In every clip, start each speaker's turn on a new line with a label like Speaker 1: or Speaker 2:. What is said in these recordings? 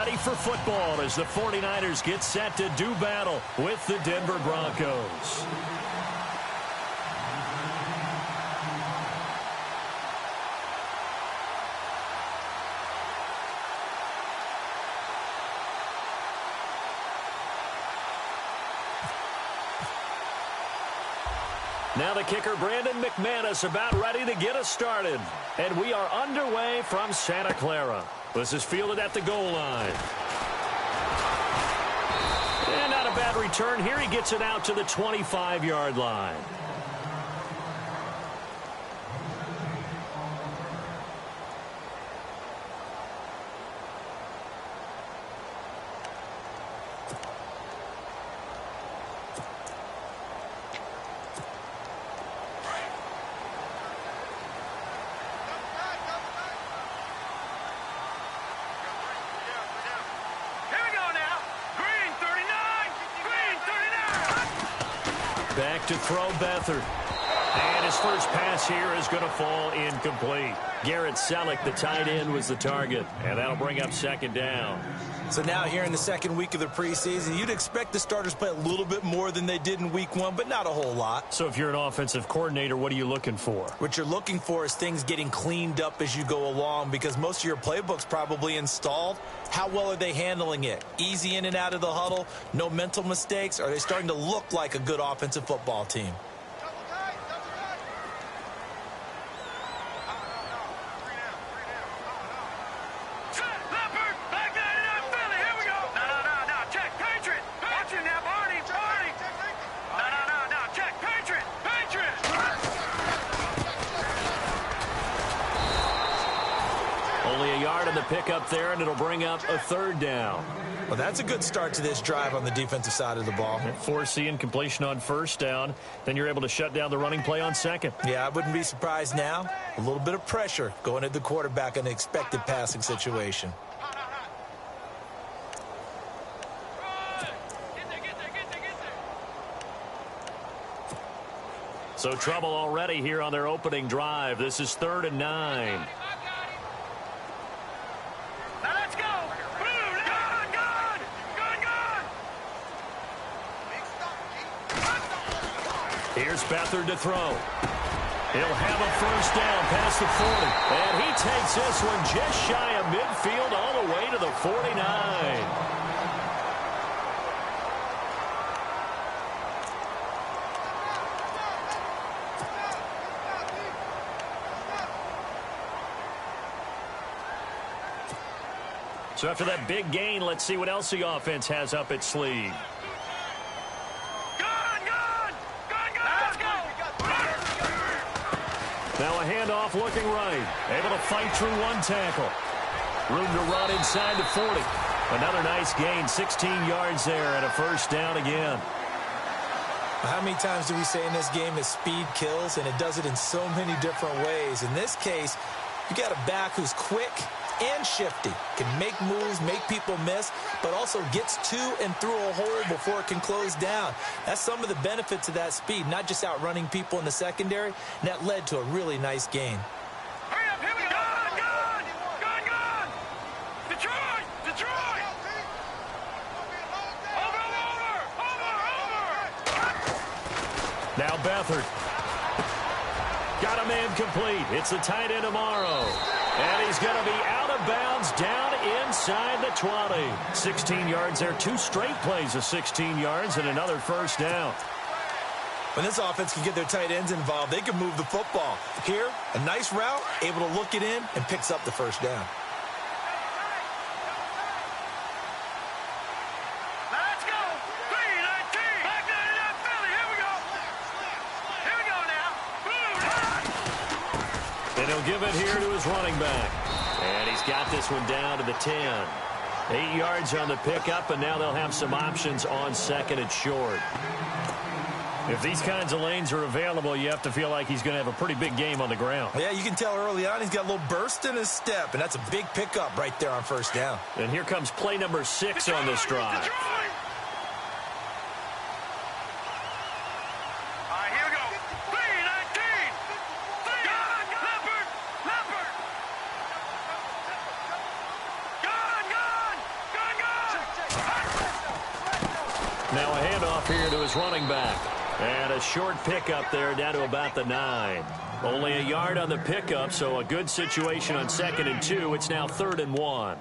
Speaker 1: ready for football as the 49ers get set to do battle with the Denver Broncos. Now the kicker, Brandon McManus, about ready to get us started. And we are underway from Santa Clara. This is fielded at the goal line. And not a bad return here. He gets it out to the 25-yard line. Back to throw Beathard. And his first pass here is going to fall incomplete. Garrett Selleck, the tight end, was the target. And that'll bring up second down.
Speaker 2: So now here in the second week of the preseason, you'd expect the starters play a little bit more than they did in week one, but not a whole lot.
Speaker 1: So if you're an offensive coordinator, what are you looking for?
Speaker 2: What you're looking for is things getting cleaned up as you go along, because most of your playbook's probably installed. How well are they handling it? Easy in and out of the huddle, no mental mistakes? Are they starting to look like a good offensive football team?
Speaker 1: Pick up there, and it'll bring up a third down.
Speaker 2: Well, that's a good start to this drive on the defensive side of the ball.
Speaker 1: Forcing incompletion on first down. Then you're able to shut down the running play on second.
Speaker 2: Yeah, I wouldn't be surprised now. A little bit of pressure going at the quarterback in an expected passing situation.
Speaker 1: So trouble already here on their opening drive. This is 3rd and 9. Here's Beathard to throw. He'll have a first down past the 40. And he takes this one just shy of midfield all the way to the 49. So after that big gain, let's see what else the offense has up its sleeve. Now a handoff looking right. Able to fight through one tackle. Room to run inside the 40. Another nice gain, 16 yards there, and a first down again.
Speaker 2: How many times do we say in this game that speed kills, and it does it in so many different ways? In this case, you got a back who's quick and shifty, can make moves, make people miss, but also gets to and through a hole before it can close down. That's some of the benefits of that speed, not just outrunning people in the secondary, and that led to a really nice gain.
Speaker 3: Hurry up, here we go! Gun! Detroit! Over!
Speaker 1: Now Beathard. Got a man complete. It's the tight end tomorrow. And he's going to be out of bounds down inside the 20. 16 yards there. 2 straight plays of 16 yards and another first down.
Speaker 2: When this offense can get their tight ends involved, they can move the football. Here, a nice route, able to look it in, and picks up the first down.
Speaker 3: Let's go! 3-19! Back down to that Philly. Here we go! Here we go now!
Speaker 1: And he'll give it here to his running back. And he's got this one down to the 10. 8 yards on the pickup, and now they'll have some options on second and short. If these kinds of lanes are available, you have to feel like he's going to have a pretty big game on the ground.
Speaker 2: Yeah, you can tell early on he's got a little burst in his step, and that's a big pickup right there on first down.
Speaker 1: And here comes play number 6 on this drive. Now a handoff here to his running back. And a short pickup there down to about the 9. Only a yard on the pickup, so a good situation on 2nd and 2. It's now 3rd and 1.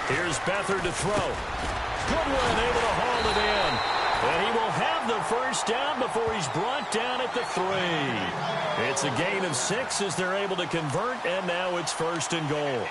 Speaker 1: Here's Beathard to throw. Goodwin able to haul it in. And he will have the first down before he's brought down at the 3. It's a gain of 6 as they're able to convert, and now it's 1st and goal.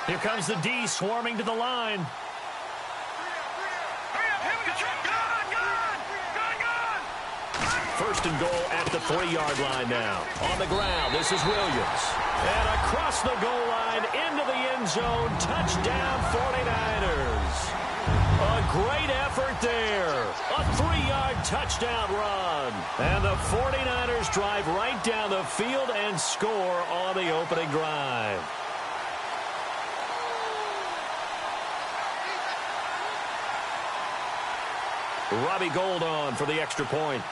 Speaker 1: Here comes the D swarming to the line. First and goal at the 3-yard line now. On the ground, this is Williams. And across the goal line into the end zone. Touchdown 49ers. A great effort there. A 3-yard touchdown run. And the 49ers drive right down the field and score on the opening drive. Robbie Gould on for the extra point.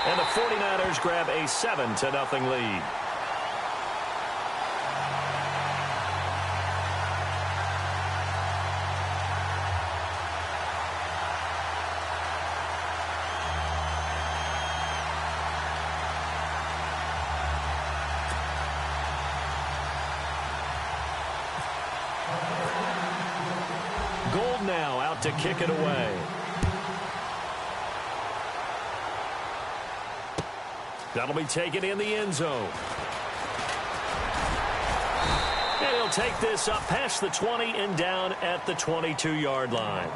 Speaker 1: And the 49ers grab a 7-0 lead. Gould now out to kick it away. That'll be taken in the end zone. And he'll take this up past the 20 and down at the 22-yard line.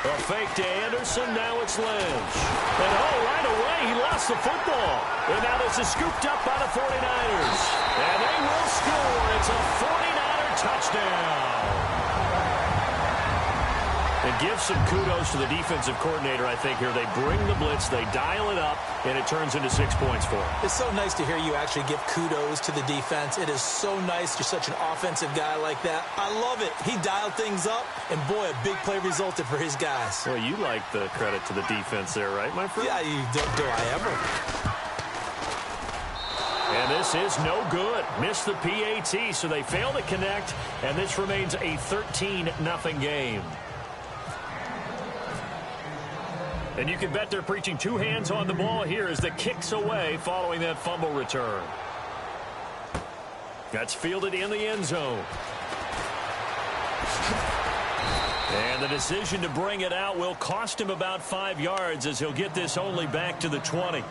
Speaker 1: A fake to Anderson, now it's Lynch. And right away, he lost the football. And now this is scooped up by the 49ers. And they will score. It's a 49er touchdown. And give some kudos to the defensive coordinator, I think, here. They bring the blitz, they dial it up, and it turns into 6 points for them.
Speaker 2: It's so nice to hear you actually give kudos to the defense. It is so nice. You're such an offensive guy like that. I love it. He dialed things up, and boy, a big play resulted for his guys.
Speaker 1: Well, you like the credit to the defense there, right, my friend?
Speaker 2: Yeah, do I ever.
Speaker 1: And this is no good. Missed the PAT, so they fail to connect, and this remains a 13-0 game. And you can bet they're preaching two hands on the ball here as the kick's away following that fumble return. That's fielded in the end zone. And the decision to bring it out will cost him about 5 yards as he'll get this only back to the 20.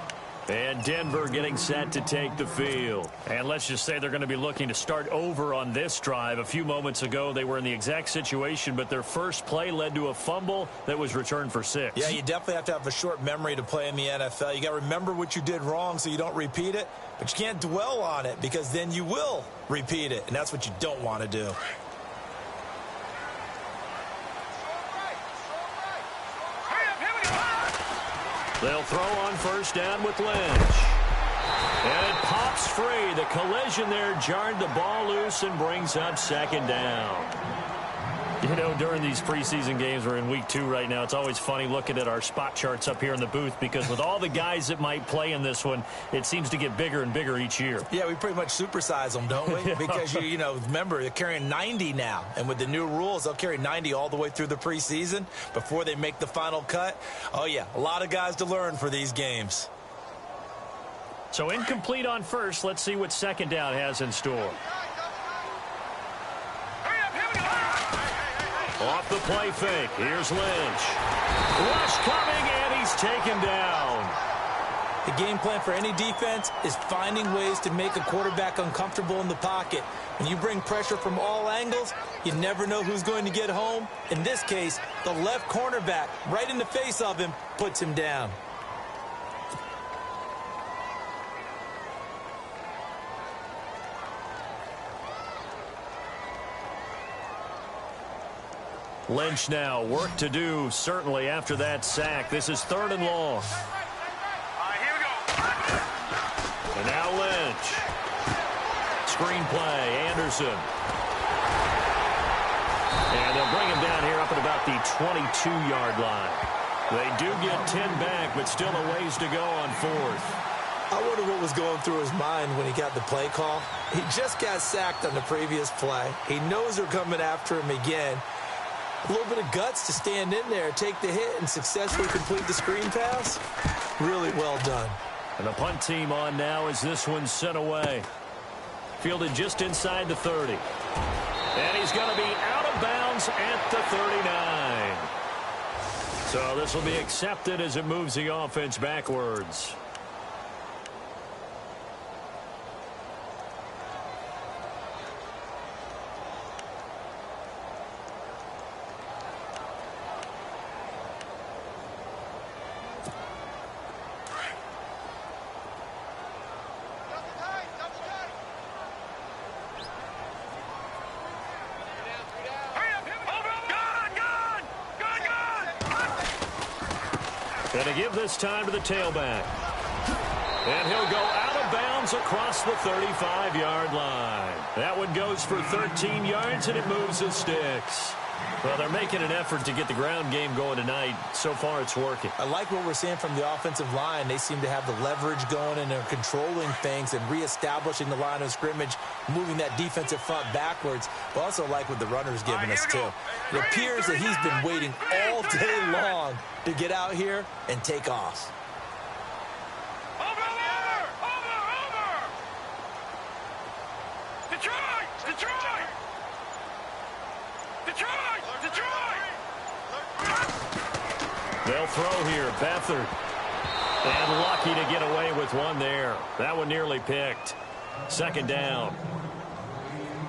Speaker 1: And Denver getting set to take the field. And let's just say they're going to be looking to start over on this drive. A few moments ago, they were in the exact situation, but their first play led to a fumble that was returned for 6.
Speaker 2: Yeah, you definitely have to have a short memory to play in the NFL. You got to remember what you did wrong so you don't repeat it, but you can't dwell on it because then you will repeat it, and that's what you don't want to do.
Speaker 1: They'll throw on first down with Lynch. And it pops free. The collision there jarred the ball loose and brings up second down. You know, during these preseason games, we're in week 2 right now, it's always funny looking at our spot charts up here in the booth because with all the guys that might play in this one, it seems to get bigger and bigger each year.
Speaker 2: Yeah, we pretty much supersize them, don't we? Because, you know, remember, they're carrying 90 now. And with the new rules, they'll carry 90 all the way through the preseason before they make the final cut. Oh, yeah, a lot of guys to learn for these games.
Speaker 1: So incomplete on first. Let's see what second down has in store. Off the play fake. Here's Lynch. Rush coming, and he's taken down.
Speaker 2: The game plan for any defense is finding ways to make a quarterback uncomfortable in the pocket. When you bring pressure from all angles, you never know who's going to get home. In this case, the left cornerback, right in the face of him, puts him down.
Speaker 1: Lynch now, work to do, certainly after that sack. This is 3rd and long.
Speaker 3: Here we go.
Speaker 1: And now Lynch. Screen play, Anderson. And they'll bring him down here up at about the 22-yard line. They do get 10 back, but still a ways to go on 4th.
Speaker 2: I wonder what was going through his mind when he got the play call. He just got sacked on the previous play. He knows they're coming after him again. A little bit of guts to stand in there, take the hit, and successfully complete the screen pass. Really well done.
Speaker 1: And the punt team on now as this one's sent away. Fielded just inside the 30. And he's going to be out of bounds at the 39. So this will be accepted as it moves the offense backwards. Going to give this time to the tailback. And he'll go out of bounds across the 35-yard line. That one goes for 13 yards, and it moves the sticks. Well, they're making an effort to get the ground game going tonight. So far, it's working.
Speaker 2: I like what we're seeing from the offensive line. They seem to have the leverage going, and they're controlling things and reestablishing the line of scrimmage, moving that defensive front backwards. But also like what the runner's giving us, too. It appears that he's been waiting all day long to get out here and take off.
Speaker 3: Over! Detroit!
Speaker 1: They'll throw here. Beathard. And lucky to get away with one there. That one nearly picked. 2nd down.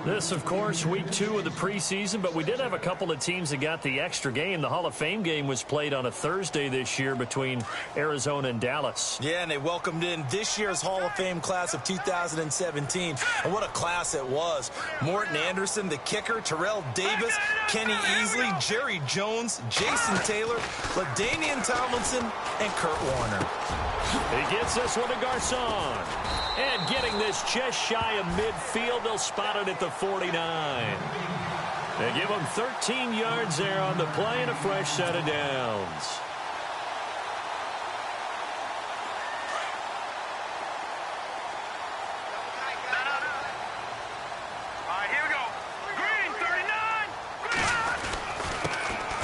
Speaker 1: This, of course, week 2 of the preseason, but we did have a couple of teams that got the extra game. The Hall of Fame game was played on a Thursday this year between Arizona and Dallas.
Speaker 2: Yeah, and they welcomed in this year's Hall of Fame class of 2017. And what a class it was. Morton Anderson, the kicker, Terrell Davis, Kenny Easley, Jerry Jones, Jason Taylor, LaDainian Tomlinson, and Kurt Warner.
Speaker 1: He gets this one to Garcon. And getting this just shy of midfield, they'll spot it at the 49. They give him 13 yards there on the play and a fresh set of downs.
Speaker 3: Here we go. Green, 39.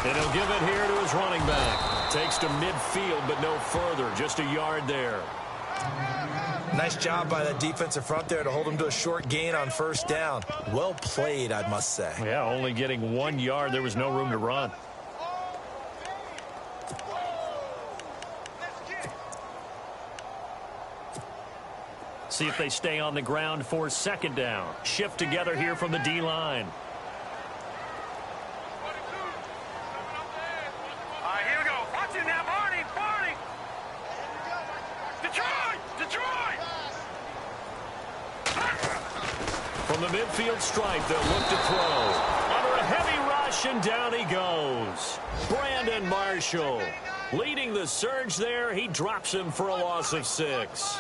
Speaker 1: And he'll give it here to his running back. Takes to midfield, but no further. Just a yard there.
Speaker 2: Nice job by that defensive front there to hold him to a short gain on 1st down. Well played, I must say.
Speaker 1: Yeah, only getting 1 yard. There was no room to run. See if they stay on the ground for 2nd down. Shift together here from the D-line.
Speaker 3: Here we go. Watch it now, Barney. Detroit!
Speaker 1: From the midfield stripe, they'll look to throw. Under a heavy rush, and down he goes. Brandon Marshall leading the surge there. He drops him for a loss of 6.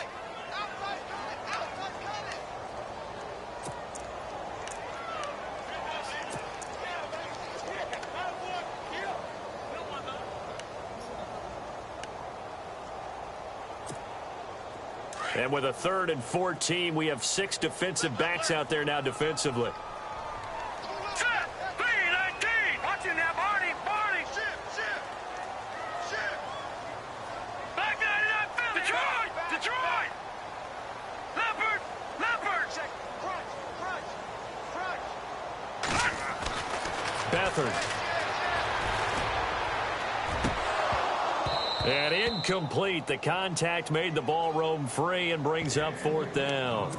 Speaker 1: And with a 3rd and 14, we have 6 defensive backs out there now defensively.
Speaker 3: Set. 3-19. Watching that, Barney. Barney. Shift. Back out of that Philly. Detroit. Leopard. Check. Crunch.
Speaker 1: Beathard. And incomplete. The contact made the ball roam free and brings up 4th down.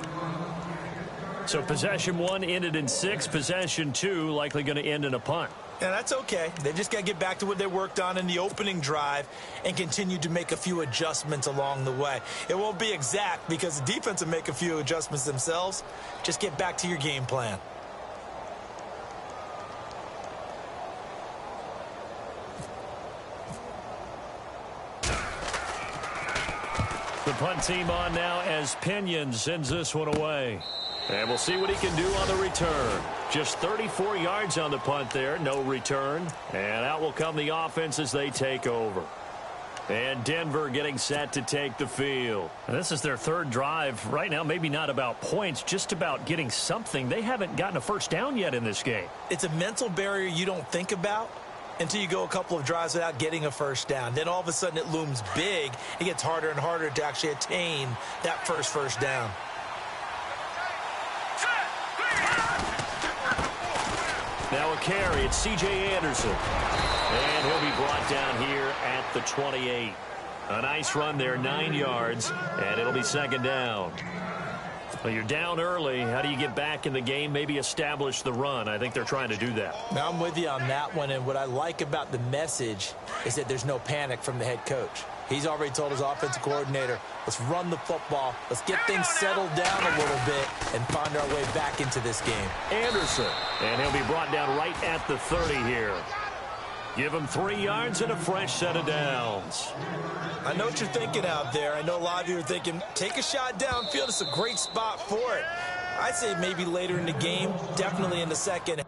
Speaker 1: So possession 1 ended in 6. Possession 2 likely going to end in a punt.
Speaker 2: Yeah, that's okay. They just got to get back to what they worked on in the opening drive and continue to make a few adjustments along the way. It won't be exact because the defense will make a few adjustments themselves. Just get back to your game plan.
Speaker 1: The punt team on now as Pinion sends this one away. And we'll see what he can do on the return. Just 34 yards on the punt there, no return. And out will come the offense as they take over. And Denver getting set to take the field.
Speaker 4: And this is their 3rd drive. Right now, maybe not about points, just about getting something. They haven't gotten a first down yet in this game.
Speaker 2: It's a mental barrier you don't think about until you go a couple of drives without getting a first down. Then all of a sudden it looms big. It gets harder and harder to actually attain that first down.
Speaker 1: Now a carry. It's C.J. Anderson. And he'll be brought down here at the 28. A nice run there, 9 yards, and it'll be 2nd down. Well, you're down early. How do you get back in the game? Maybe establish the run. I think they're trying to do that.
Speaker 2: Now, I'm with you on that one, and what I like about the message is that there's no panic from the head coach. He's already told his offensive coordinator, let's run the football, let's get things settled down a little bit and find our way back into this game.
Speaker 1: Anderson, and he'll be brought down right at the 30 here. Give him 3 yards and a fresh set of downs.
Speaker 2: I know what you're thinking out there. I know a lot of you are thinking, take a shot downfield. It's a great spot for it. I'd say maybe later in the game, definitely in the second.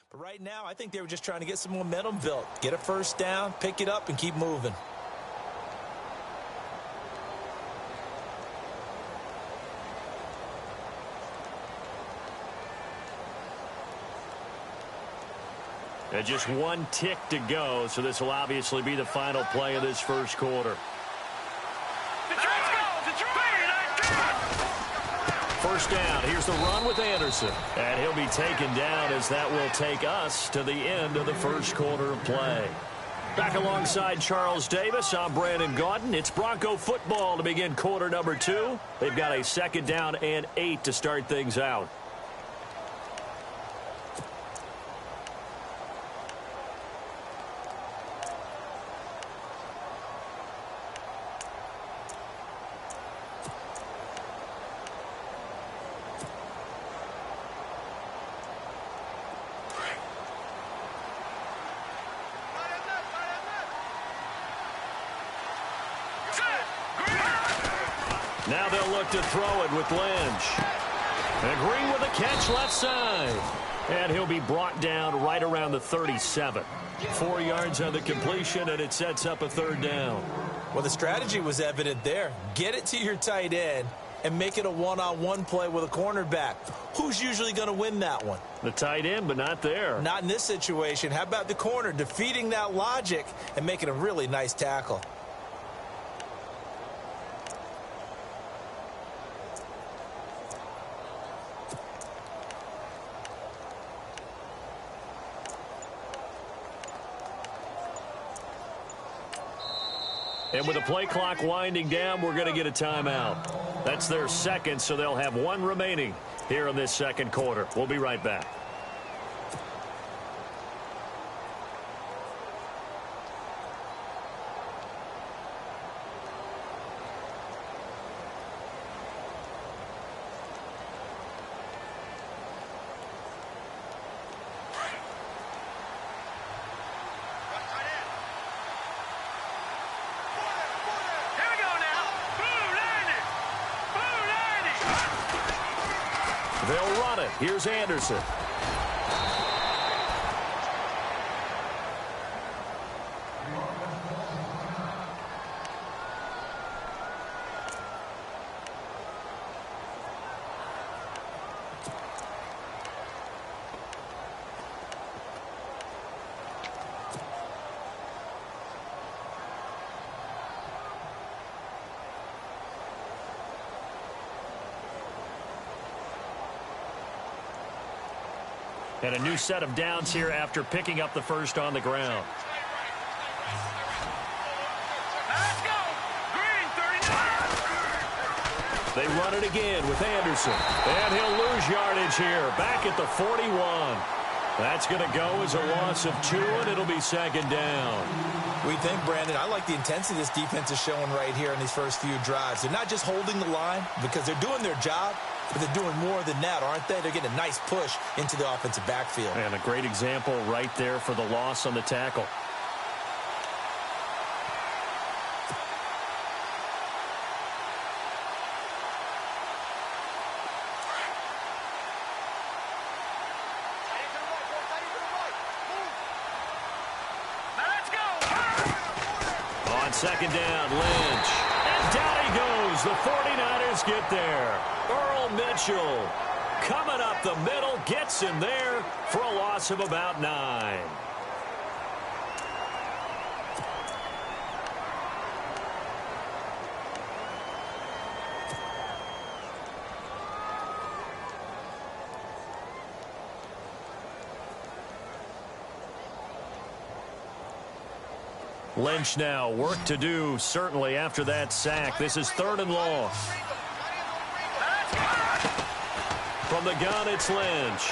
Speaker 2: But right now, I think they were just trying to get some momentum built. Get a first down, pick it up, and keep moving.
Speaker 1: And just 1 tick to go, so this will obviously be the final play of this first quarter. First down. Here's the run with Anderson. And he'll be taken down as that will take us to the end of the first quarter of play. Back alongside Charles Davis, I'm Brandon Gaudin. It's Bronco football to begin quarter number 2. They've got a 2nd down and 8 to start things out. Now they'll look to throw it with Lynch. And Green with a catch left side. And he'll be brought down right around the 37. 4 yards on the completion, and it sets up a third down.
Speaker 2: Well, the strategy was evident there. Get it to your tight end and make it a one-on-one play with a cornerback. Who's usually going to win that one?
Speaker 1: The tight end, but not there.
Speaker 2: Not in this situation. How about the corner defeating that logic and making a really nice tackle?
Speaker 1: And with the play clock winding down, we're going to get a timeout. That's their second, so they'll have one remaining here in this second quarter. We'll be right back. They'll run it. Here's Anderson. And a new set of downs here after picking up the first on the ground.
Speaker 3: Let's go. Green, 39.
Speaker 1: They run it again with Anderson. And he'll lose yardage here. Back at the 41. That's going to go as a loss of 2, and it'll be second down.
Speaker 2: We think, Brandon, I like the intensity this defense is showing right here in these first few drives. They're not just holding the line because they're doing their job, but they're doing more than that, aren't they? They're getting a nice push into the offensive backfield.
Speaker 1: And a great example right there for the loss on the tackle. On second down, Lynch. And down he goes. The 49ers get there. Earl Mitchell coming up the middle, gets him there for a loss of about 9. Lynch now, work to do, certainly after that sack. This is 3rd and long. From the gun, it's Lynch.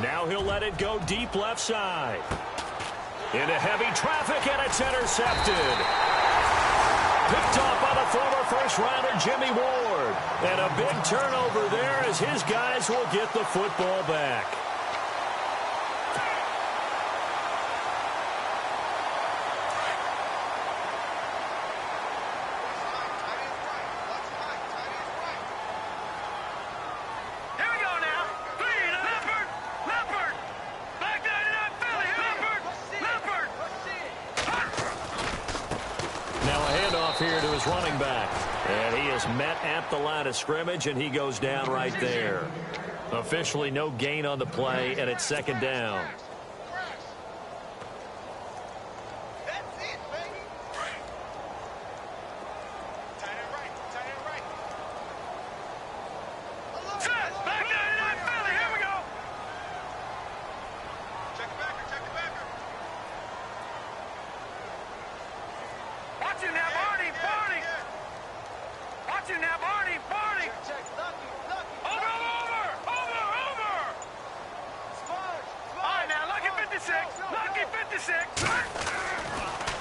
Speaker 1: Now he'll let it go deep left side. Into heavy traffic, and it's intercepted. Picked off by the former first-rounder Jimmy Ward. And a big turnover there as his guys will get the football back. Here to his running back. And he is met at the line of scrimmage, and he goes down right there. Officially no gain on the play, and it's second down.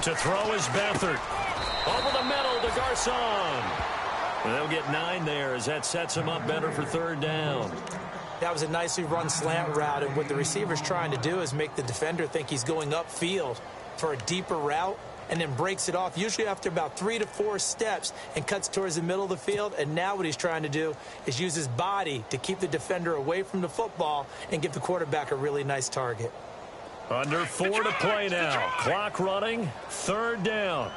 Speaker 1: To throw is Beathard. Over the middle to Garcon. And they'll get 9 there as that sets him up better for 3rd down.
Speaker 2: That was a nicely run slant route, and what the receiver's trying to do is make the defender think he's going upfield. for a deeper route and then breaks it off, usually after about 3 to 4 steps, and cuts towards the middle of the field. And now what he's trying to do is use his body to keep the defender away from the football and give the quarterback a really nice target.
Speaker 4: Under 4 to play now. Clock running. 3rd down.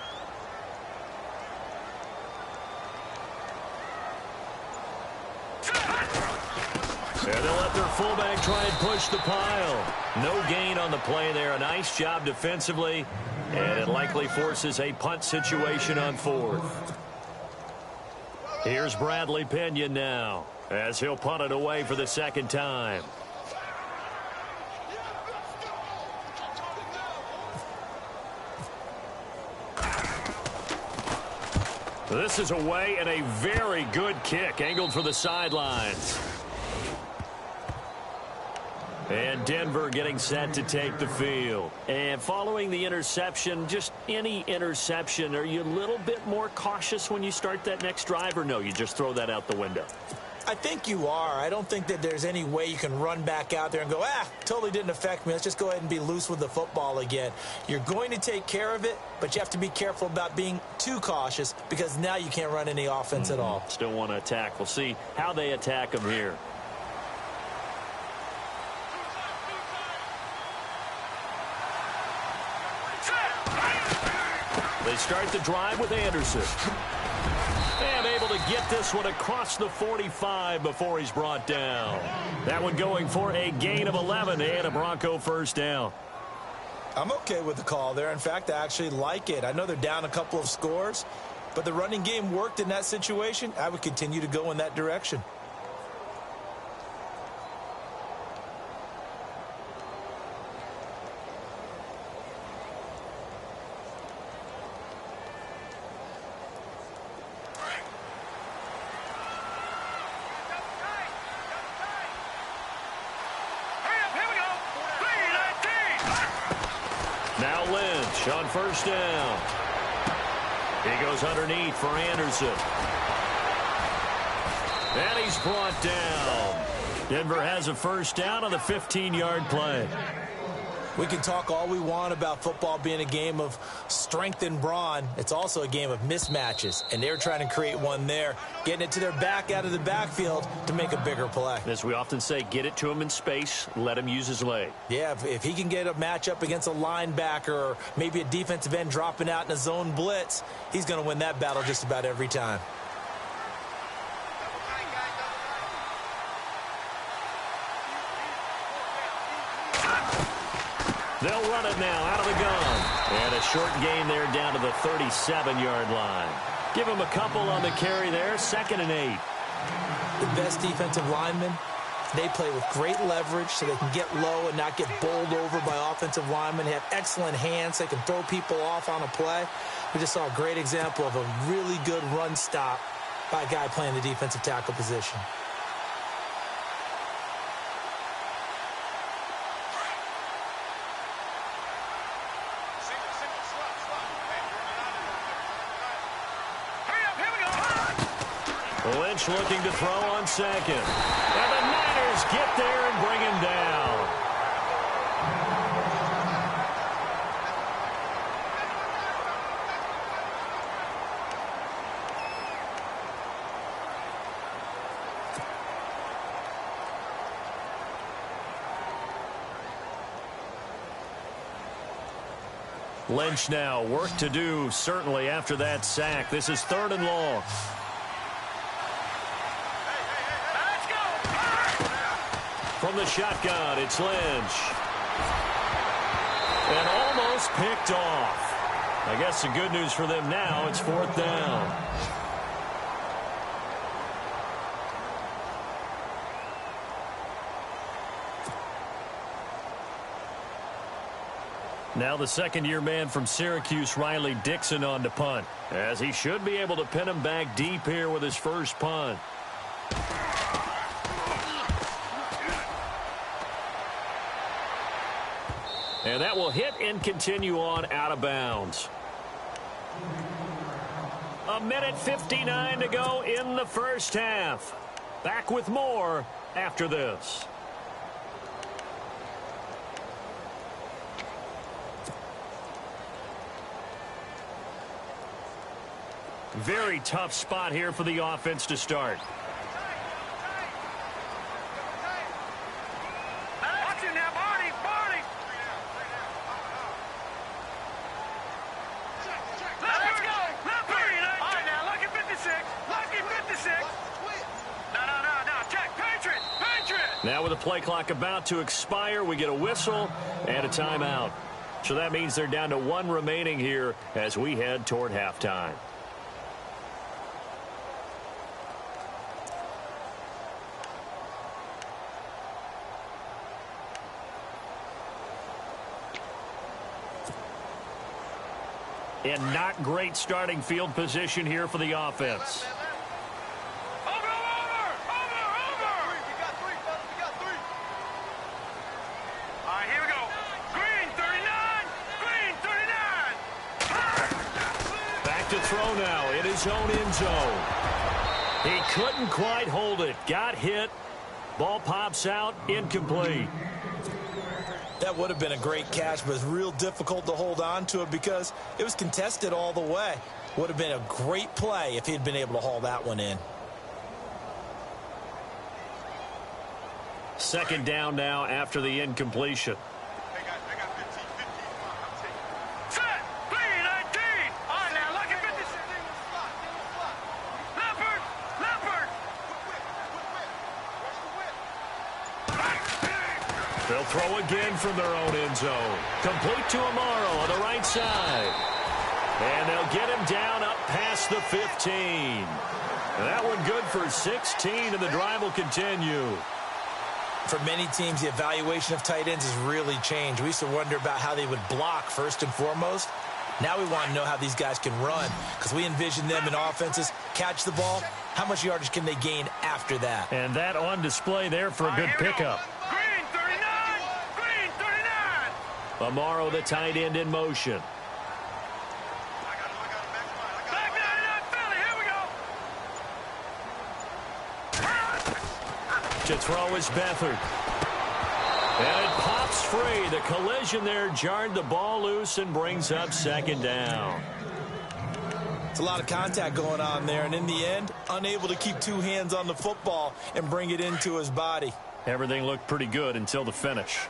Speaker 4: And they'll let their fullback try and push the pile. No gain on the play there. A nice job defensively. And it likely forces a punt situation on 4th. Here's Bradley Pinion now as he'll punt it away for the 2nd time. This is away and a very good kick angled for the sidelines. And Denver getting set to take the field. And following the interception, just any interception, are you a little bit more cautious when you start that next drive, or no, you just throw that out the window?
Speaker 2: I think you are. I don't think that there's any way you can run back out there and go, totally didn't affect me. Let's just go ahead and be loose with the football again. You're going to take care of it, but you have to be careful about being too cautious because now you can't run any offense at all.
Speaker 4: Still want to attack. We'll see how they attack him here. They start the drive with Anderson. And able to get this one across the 45 before he's brought down. That one going for a gain of 11 and a Bronco 1st down.
Speaker 2: I'm okay with the call there. In fact, I actually like it. I know they're down a couple of scores, but the running game worked in that situation. I would continue to go in that direction.
Speaker 4: Now Lynch on 1st down. He goes underneath for Anderson. And he's brought down. Denver has a 1st down on the 15-yard play.
Speaker 2: We can talk all we want about football being a game of strength and brawn. It's also a game of mismatches, and they're trying to create one there, getting it to their back out of the backfield to make a bigger play.
Speaker 4: As we often say, get it to him in space, let him use his leg.
Speaker 2: Yeah, if he can get a matchup against a linebacker or maybe a defensive end dropping out in a zone blitz, he's going to win that battle just about every time.
Speaker 4: They'll run it now out of the gun. And a short gain there down to the 37-yard line. Give him a couple on the carry there. 2nd and 8.
Speaker 2: The best defensive linemen, they play with great leverage so they can get low and not get bowled over by offensive linemen. They have excellent hands. They can throw people off on a play. We just saw a great example of a really good run stop by a guy playing the defensive tackle position.
Speaker 4: Lynch looking to throw on 2nd. And the Niners get there and bring him down. Lynch now, work to do certainly after that sack. This is 3rd and long. From the shotgun, it's Lynch. And almost picked off. I guess the good news for them now, it's 4th down. Now the 2nd-year man from Syracuse, Riley Dixon, on to punt, as he should be able to pin him back deep here with his first punt. And that will hit and continue on out of bounds. 1:59 to go in the 1st half. Back with more after this.
Speaker 1: Very tough spot here for the offense to start.
Speaker 3: Watch it now, Barney. Let's go. All right, now, lucky 56. Lucky 56. No. Check. Patriot.
Speaker 1: Now with the play clock about to expire, we get a whistle and a timeout. So that means they're down to one remaining here as we head toward halftime. And not great starting field position here for the offense.
Speaker 3: Over. We got three, fellas. We got three. All right, here we go. Green, 39.
Speaker 1: Back to throw now in his own end zone. He couldn't quite hold it. Got hit. Ball pops out. Incomplete.
Speaker 2: That would have been a great catch, but it's real difficult to hold on to it because it was contested all the way. Would have been a great play if he'd been able to haul that one in.
Speaker 1: Second down now after the incompletion.
Speaker 3: They got 15. Set. Green, 19. All right, now, lucky 56. Leopard.
Speaker 1: They'll throw again from their own end zone. Complete to Amaro on the right side. And they'll get him down up past the 15. And that one good for 16, and the drive will continue.
Speaker 2: For many teams, the evaluation of tight ends has really changed. We used to wonder about how they would block first and foremost. Now we want to know how these guys can run because we envision them in offenses catch the ball. How much yardage can they gain after that?
Speaker 1: And that on display there for a good pickup.
Speaker 3: Green, 39.
Speaker 1: Amaro, the tight end, in motion.
Speaker 3: Back down in that Philly. Here we go.
Speaker 1: To throw is Beathard. And it pops free. The collision there jarred the ball loose and brings up second down.
Speaker 2: It's a lot of contact going on there, and in the end, unable to keep two hands on the football and bring it into his body.
Speaker 1: Everything looked pretty good until the finish.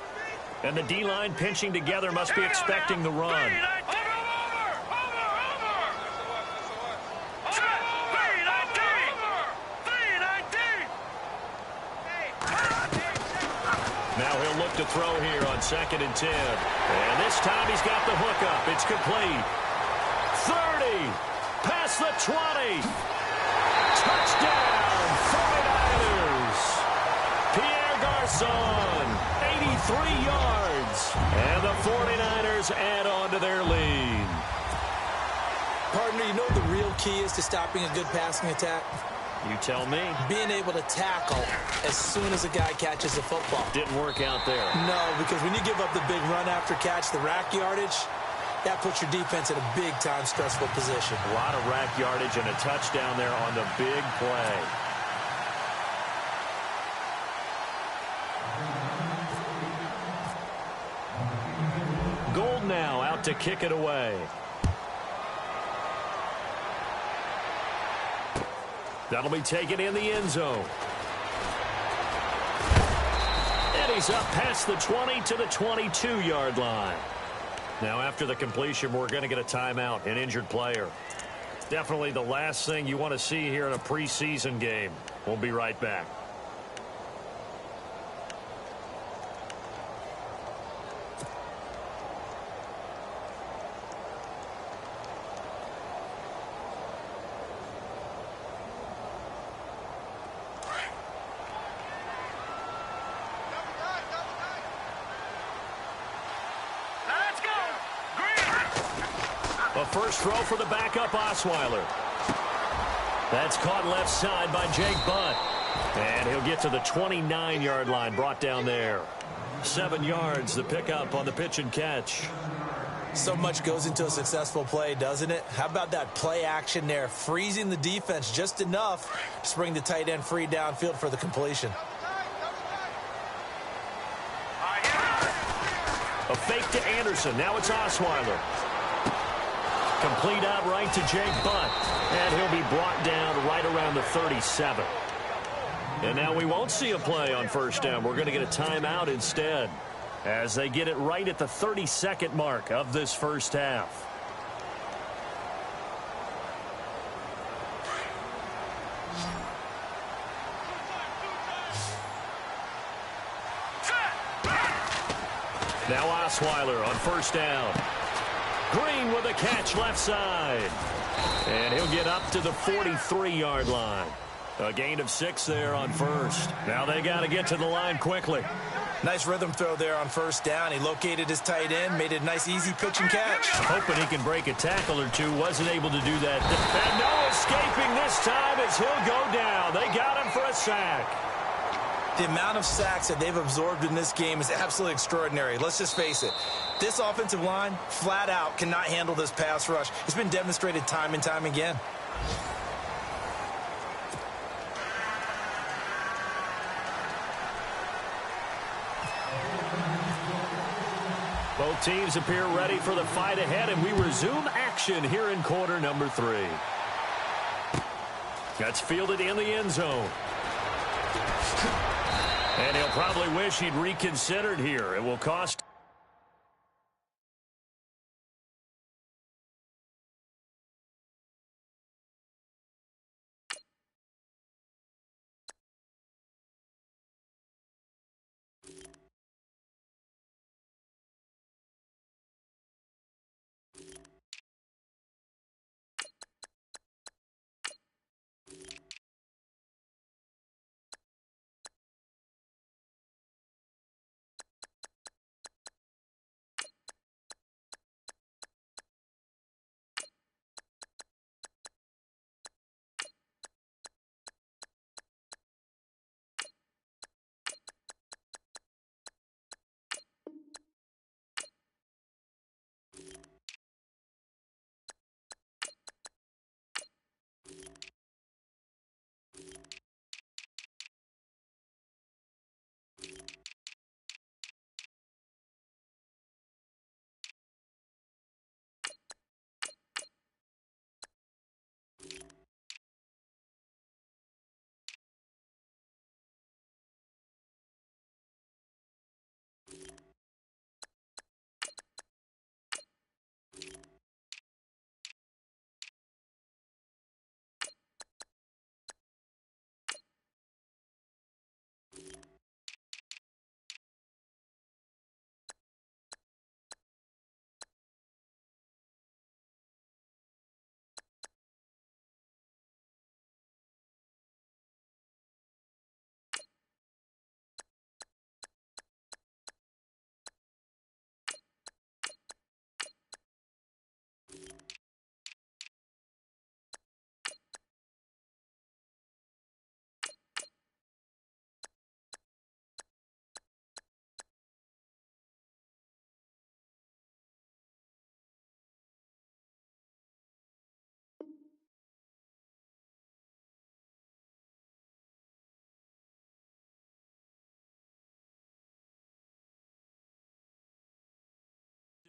Speaker 1: And the D-line pinching together must be expecting the run. Now he'll look to throw here on 2nd and 10. And this time he's got the hook up. It's complete. 30. Past the 20. Touchdown, 49ers. Pierre Garçon, 83 yards. And the 49ers add on to their lead.
Speaker 2: Partner, you know what the real key is to stopping a good passing attack?
Speaker 1: You tell me.
Speaker 2: Being able to tackle as soon as a guy catches the football.
Speaker 1: Didn't work out there.
Speaker 2: No, because when you give up the big run after catch, the rack yardage, that puts your defense in a big-time stressful position.
Speaker 1: A lot of rack yardage and a touchdown there on the big play. Gold now out to kick it away. That'll be taken in the end zone. And he's up past the 20 to the 22-yard line. Now, after the completion, we're going to get a timeout, an injured player. Definitely the last thing you want to see here in a preseason game. We'll be right back. A first throw for the backup Osweiler. That's caught left side by Jake Butt. And he'll get to the 29-yard line, brought down there. 7 yards, the pickup on the pitch and catch.
Speaker 2: So much goes into a successful play, doesn't it? How about that play action there, freezing the defense just enough to bring the tight end free downfield for the completion.
Speaker 1: A fake to Anderson. Now it's Osweiler. complete out right to Jake Butt. And he'll be brought down right around the 37. And now we won't see a play on first down. We're going to get a timeout instead, as they get it right at the 32nd mark of this first half. Now Osweiler on first down. Green with a catch left side. And he'll get up to the 43-yard line. A gain of 6 there on first. Now they got to get to the line quickly.
Speaker 2: Nice rhythm throw there on first down. He located his tight end, made it a nice easy pitch and catch.
Speaker 1: Hoping he can break a tackle or two. Wasn't able to do that. And no escaping this time as he'll go down. They got him for a sack.
Speaker 2: The amount of sacks that they've absorbed in this game is absolutely extraordinary. Let's just face it. This offensive line, flat out, cannot handle this pass rush. It's been demonstrated time and time again.
Speaker 1: Both teams appear ready for the fight ahead, and we resume action here in quarter number 3. That's fielded in the end zone. And he'll probably wish he'd reconsidered here. It will cost.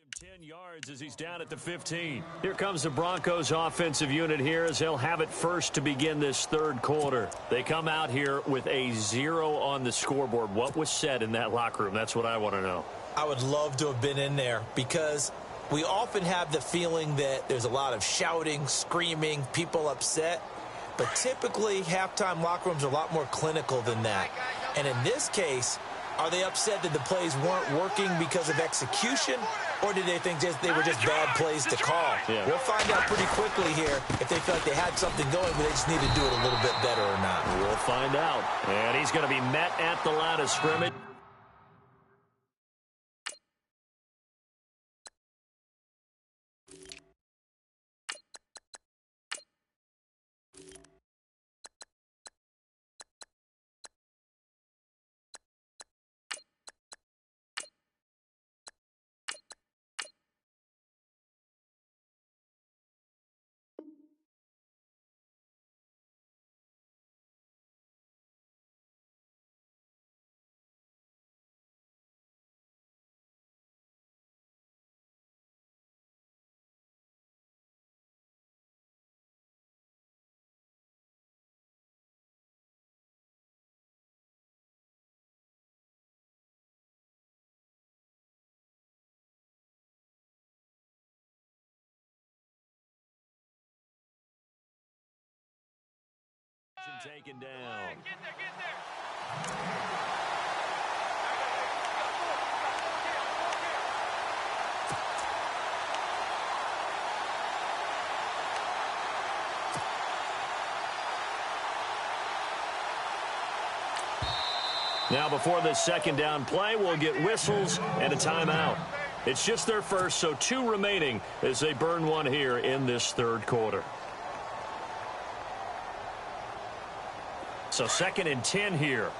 Speaker 1: him 10 yards as he's down at the 15. Here comes the Broncos offensive unit here as they'll have it first to begin this third quarter. They come out here with a 0 on the scoreboard. What was said in that locker room? That's what I want to know.
Speaker 2: I would love to have been in there because we often have the feeling that there's a lot of shouting, screaming, people upset. But typically, halftime locker rooms are a lot more clinical than that. And in this case, are they upset that the plays weren't working because of execution, or did they think they were just bad plays to call?
Speaker 1: Yeah.
Speaker 2: We'll find out pretty quickly here if they feel like they had something going, but they just need to do it a little bit better or not.
Speaker 1: We'll find out. And he's going to be met at the line of scrimmage. and taken down.
Speaker 3: Get there.
Speaker 1: Now, before this second down play, we'll get whistles and a timeout. It's just their first, so 2 remaining as they burn one here in this third quarter. So 2nd and 10 here.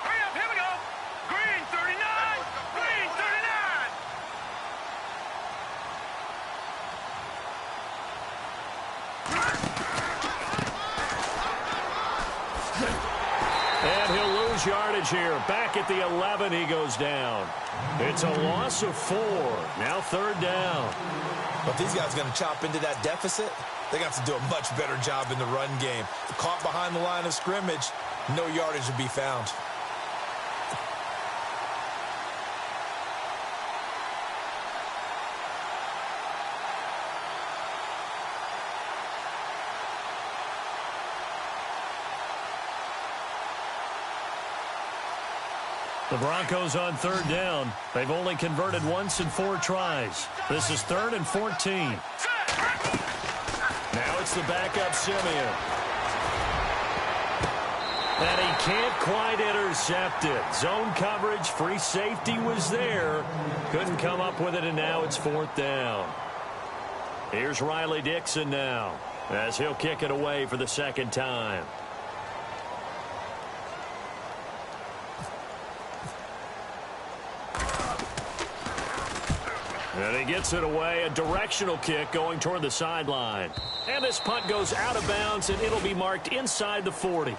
Speaker 3: Hurry up, here we go. Green 39. Green 39.
Speaker 1: And he'll lose yardage here. Back at the 11, he goes down. It's a loss of 4. Now 3rd down.
Speaker 2: But these guys are going to chop into that deficit. They got to do a much better job in the run game. Caught behind the line of scrimmage, no yardage to be found.
Speaker 1: The Broncos on 3rd down. They've only converted once in 4 tries. This is 3rd and 14. Now it's the backup Simeon. And he can't quite intercept it. Zone coverage, free safety was there. Couldn't come up with it, and now it's 4th down. Here's Riley Dixon now as he'll kick it away for the 2nd time. And he gets it away, a directional kick going toward the sideline. And this punt goes out of bounds, and it'll be marked inside the 40.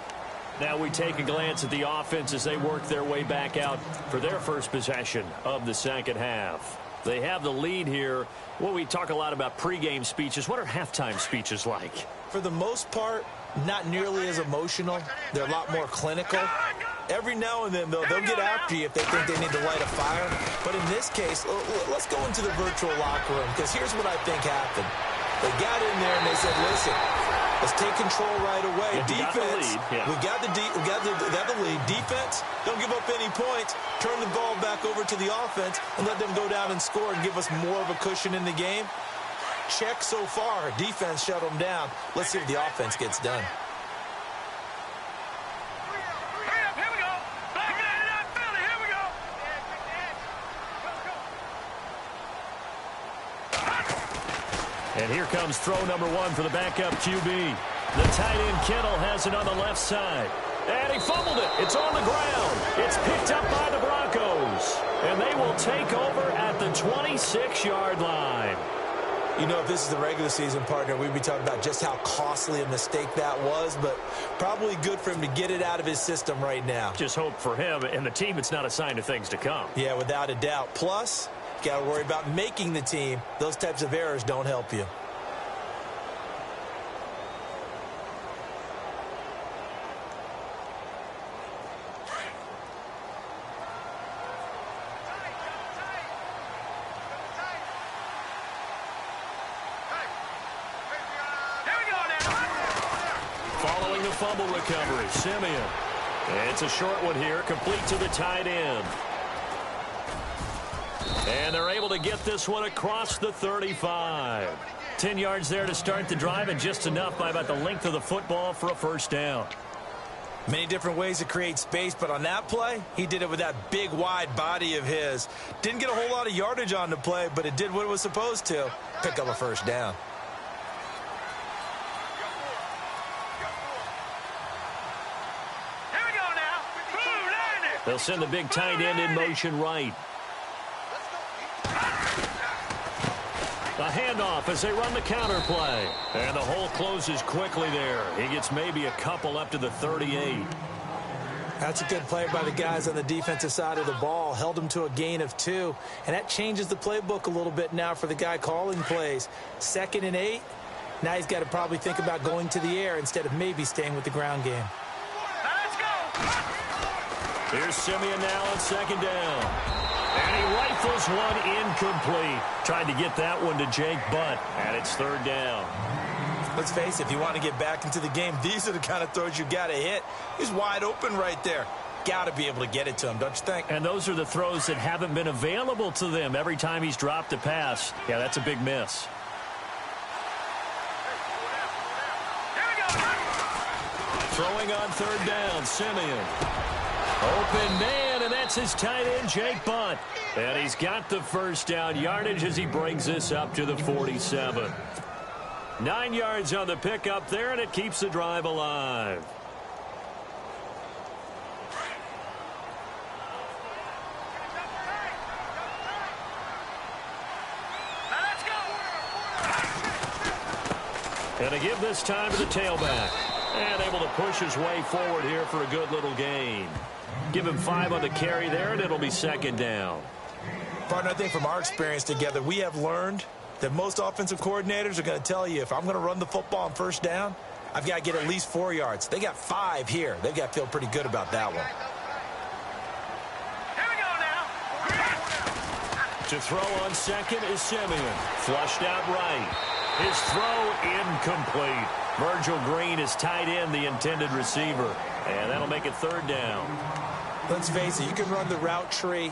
Speaker 1: Now we take a glance at the offense as they work their way back out for their first possession of the second half. They have the lead here. Well, we talk a lot about pregame speeches. What are halftime speeches like?
Speaker 2: For the most part, not nearly as emotional. They're a lot more clinical. Every now and then, they'll get after you if they think they need to light a fire. But in this case, let's go into the virtual locker room, because here's what I think happened. They got in there and they said, listen, let's take control right away. Defense, we got the lead. Defense, don't give up any points. Turn the ball back over to the offense and let them go down and score and give us more of a cushion in the game. Check so far. Defense shut them down. Let's see if the offense gets done.
Speaker 3: Hurry up, here we go. Back in that Philly, here we go.
Speaker 1: And here comes throw number 1 for the backup QB. The tight end Kittle has it on the left side. And he fumbled it. It's on the ground. It's picked up by the Broncos. And they will take over at the 26-yard line.
Speaker 2: You know, if this is the regular season, partner, we'd be talking about just how costly a mistake that was, but probably good for him to get it out of his system right now.
Speaker 1: Just hope for him and the team it's not a sign of things to come.
Speaker 2: Yeah, without a doubt. Plus, you got to worry about making the team. Those types of errors don't help you.
Speaker 1: Following the fumble recovery, Simeon. It's a short one here, complete to the tight end. And they're able to get this one across the 35. 10 yards there to start the drive, and just enough by about the length of the football for a first down.
Speaker 2: Many different ways to create space, but on that play, he did it with that big, wide body of his. Didn't get a whole lot of yardage on the play, but it did what it was supposed to. Pick up a first down.
Speaker 1: They'll send the big tight end in motion right. A handoff as they run the counter play. And the hole closes quickly there. He gets maybe a couple up to the 38.
Speaker 2: That's a good play by the guys on the defensive side of the ball. Held him to a gain of 2. And that changes the playbook a little bit now for the guy calling plays. 2nd and 8. Now he's got to probably think about going to the air instead of maybe staying with the ground game.
Speaker 3: Let's go.
Speaker 1: Here's Simeon now on 2nd down. And he rifles one incomplete. Tried to get that one to Jake Butt, and it's third down.
Speaker 2: Let's face it, if you want to get back into the game, these are the kind of throws you got to hit. He's wide open right there. Got to be able to get it to him, don't you think?
Speaker 1: And those are the throws that haven't been available to them every time he's dropped a pass. Yeah, that's a big miss. Throwing on third down, Simeon. Open man, and that's his tight end, Jake Butt. And he's got the first down yardage as he brings this up to the 47. 9 yards on the pickup there, and it keeps the drive alive. And to give this time to the tailback. And able to push his way forward here for a good little gain. Give him 5 on the carry there, and it'll be second down.
Speaker 2: Partner, I think from our experience together, we have learned that most offensive coordinators are going to tell you, if I'm going to run the football on first down, I've got to get at least 4 yards. They got 5 here. They've got to feel pretty good about that one.
Speaker 1: To throw on second is Simeon. Flushed out right. His throw incomplete. Virgil Green is tied in, the intended receiver. And that'll make it third down.
Speaker 2: Let's face it, you can run the route tree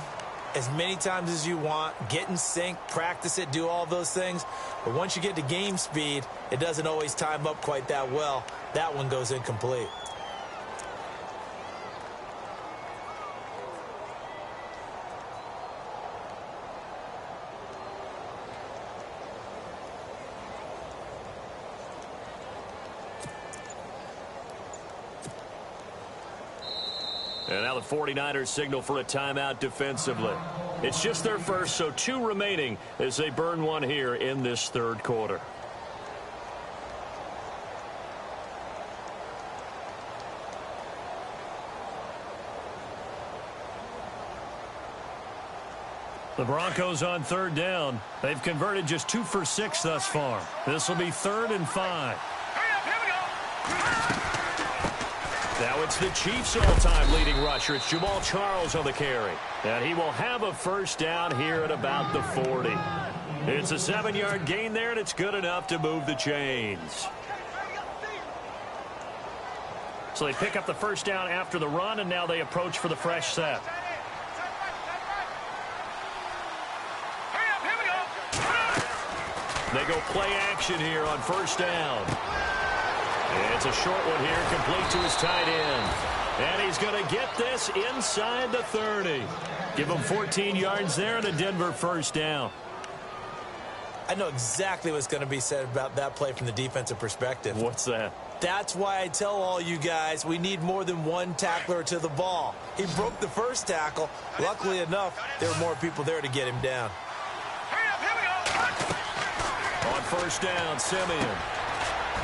Speaker 2: as many times as you want, get in sync, practice it, do all those things. But once you get to game speed, it doesn't always time up quite that well. That one goes incomplete.
Speaker 1: And now the 49ers signal for a timeout defensively. It's just their first, so 2 remaining as they burn one here in this third quarter. The Broncos on third down. They've converted just 2 for 6 thus far. This will be 3rd and 5. Now it's the Chiefs' all-time leading rusher. It's Jamal Charles on the carry. And he will have a first down here at about the 40. It's a 7-yard gain there, and it's good enough to move the chains. So they pick up the first down after the run, and now they approach for the fresh set. They go play action here on first down. It's a short one here, complete to his tight end. And he's going to get this inside the 30. Give him 14 yards there and a Denver first down.
Speaker 2: I know exactly what's going to be said about that play from the defensive perspective.
Speaker 1: What's that?
Speaker 2: That's why I tell all you guys we need more than one tackler to the ball. He broke the first tackle. Luckily enough, there were more people there to get him down.
Speaker 1: On first down, Simeon.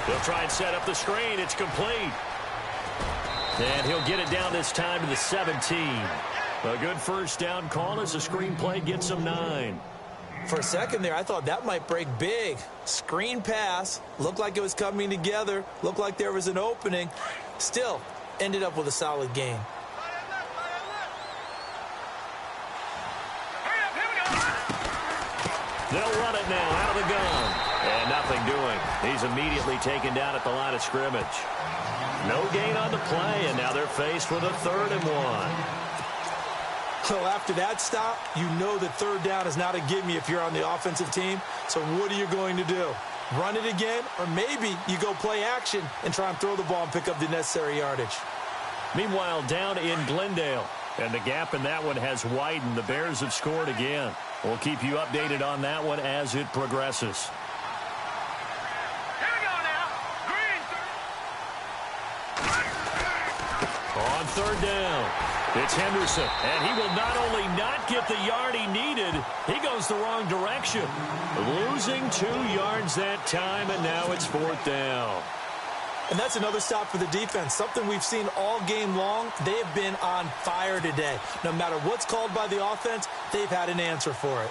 Speaker 1: He'll try and set up the screen. It's complete. And he'll get it down this time to the 17. A good first down call as the screen play gets him 9.
Speaker 2: For a second there, I thought that might break big. Screen pass. Looked like it was coming together. Looked like there was an opening. Still, ended up with a solid gain.
Speaker 1: They'll run it now out of the gun. And nothing doing. He's immediately taken down at the line of scrimmage. No gain on the play, and now they're faced with a 3rd and 1.
Speaker 2: So after that stop, you know that third down is not a gimme if you're on the offensive team. So what are you going to do? Run it again? Or maybe you go play action and try and throw the ball and pick up the necessary yardage.
Speaker 1: Meanwhile, down in Glendale. And the gap in that one has widened. The Bears have scored again. We'll keep you updated on that one as it progresses. On third down, it's Henderson, and he will not only not get the yard he needed, he goes the wrong direction. Losing 2 yards that time, and now it's 4th down.
Speaker 2: And that's another stop for the defense, something we've seen all game long. They have been on fire today. No matter what's called by the offense, they've had an answer for it.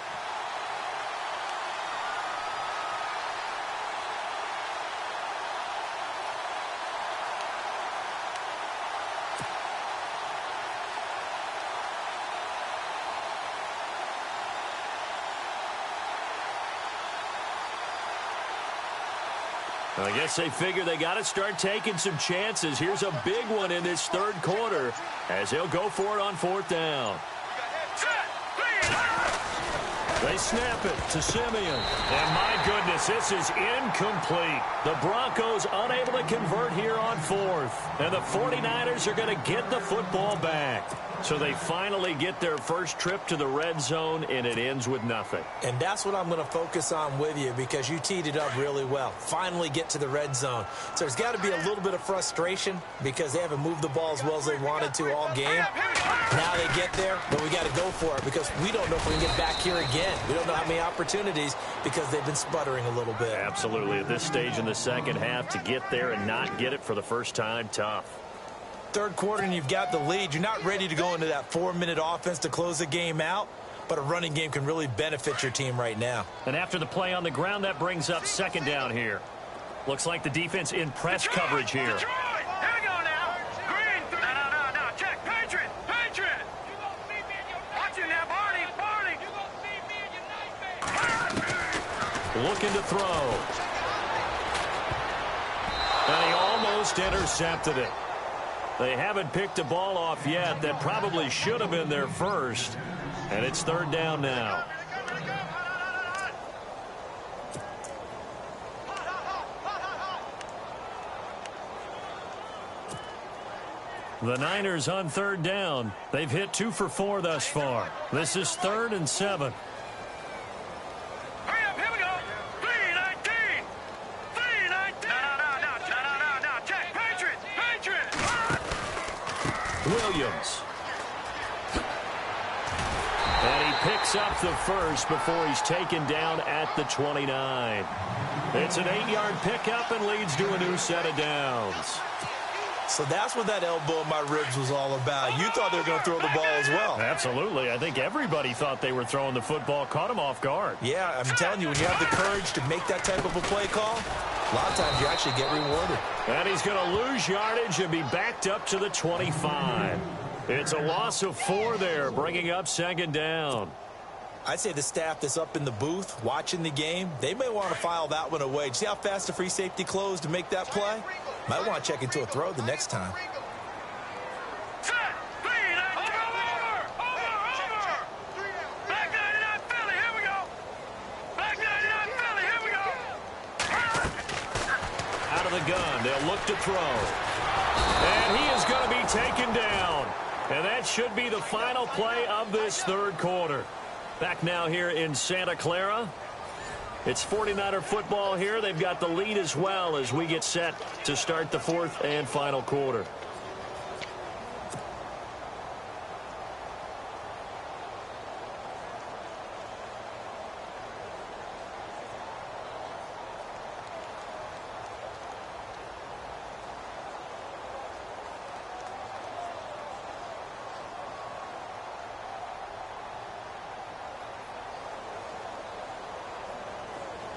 Speaker 1: I guess they figure they got to start taking some chances. Here's a big one in this third quarter as they'll go for it on fourth down. They snap it to Simeon. And my goodness, this is incomplete. The Broncos unable to convert here on fourth. And the 49ers are going to get the football back. So they finally get their first trip to the red zone, and it ends with nothing.
Speaker 2: And that's what I'm going to focus on with you because you teed it up really well. Finally get to the red zone. So there's got to be a little bit of frustration because they haven't moved the ball as well as they wanted to all game. Now they get there, but we got to go for it because we don't know if we can get back here again. We don't know how many opportunities because they've been sputtering a little bit.
Speaker 1: Absolutely. At this stage in the second half, to get there and not get it for the first time, tough.
Speaker 2: Third quarter and you've got the lead. You're not ready to go into that 4-minute offense to close the game out, but a running game can really benefit your team right now.
Speaker 1: And after the play on the ground, that brings up second down here. Looks like the defense in press coverage here.
Speaker 3: Detroit! Here we go now. Green. No. Check. Patriot. Watch it now, Barney.
Speaker 1: Looking to throw. And he almost intercepted it. They haven't picked a ball off yet. That probably should have been their first. And it's third down now. The Niners on third down. They've hit 2 for 4 thus far. This is 3rd and 7.
Speaker 3: Hurry up, here we go. 3-19. No. Check. Patriot.
Speaker 1: Williams. And he picks up the first before he's taken down at the 29. It's an 8-yard pickup and leads to a new set of downs.
Speaker 2: So that's what that elbow in my ribs was all about. You thought they were going to throw the ball as well.
Speaker 1: Absolutely. I think everybody thought they were throwing the football, caught him off guard.
Speaker 2: Yeah, I'm telling you, when you have the courage to make that type of a play call, a lot of times you actually get rewarded.
Speaker 1: And he's going to lose yardage and be backed up to the 25. It's a loss of 4 there, bringing up second down.
Speaker 2: I'd say the staff that's up in the booth watching the game, they may want to file that one away. See how fast the free safety closed to make that play? Might want to check into a throw the next time.
Speaker 3: Set. 3-19. Over. Back 99 Philly. Here we go. Back 99 Philly. Here we go.
Speaker 1: Out of the gun, they'll look to throw. And he is going to be taken down. And that should be the final play of this third quarter. Back now here in Santa Clara. It's 49er football here. They've got the lead as well as we get set to start the fourth and final quarter.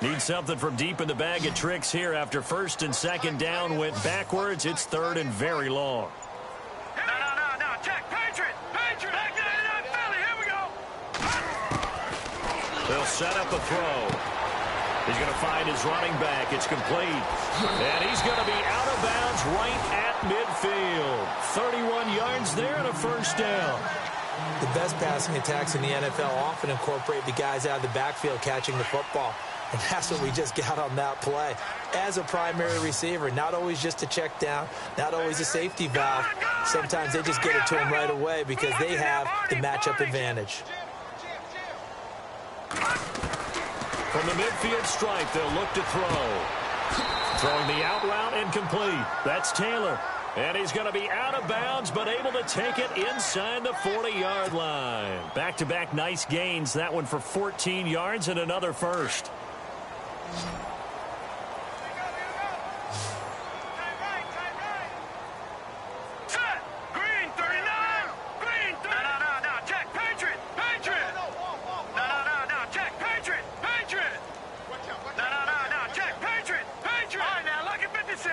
Speaker 1: Need something from deep in the bag of tricks here after first and second down went backwards. It's third and very long.
Speaker 3: No. Check. Patriot. Back 99 Philly. Here we go.
Speaker 1: They'll set up a throw. He's going to find his running back. It's complete. And he's going to be out of bounds right at midfield. 31 yards there and a first down.
Speaker 2: The best passing attacks in the NFL often incorporate the guys out of the backfield catching the football. And that's what we just got on that play. As a primary receiver, not always just a check down, not always a safety valve. Sometimes they just get it to him right away because they have the matchup advantage.
Speaker 1: From the midfield stripe, they'll look to throw. Throwing the out route incomplete. That's Taylor. And he's going to be out of bounds, but able to take it inside the 40-yard line. Back-to-back nice gains. That one for 14 yards and another first.
Speaker 3: Set. Green 39. Green 39. No. Check. Patriot. No. Check. Patriot. No. Check. Patriot. All right, now, lucky 56.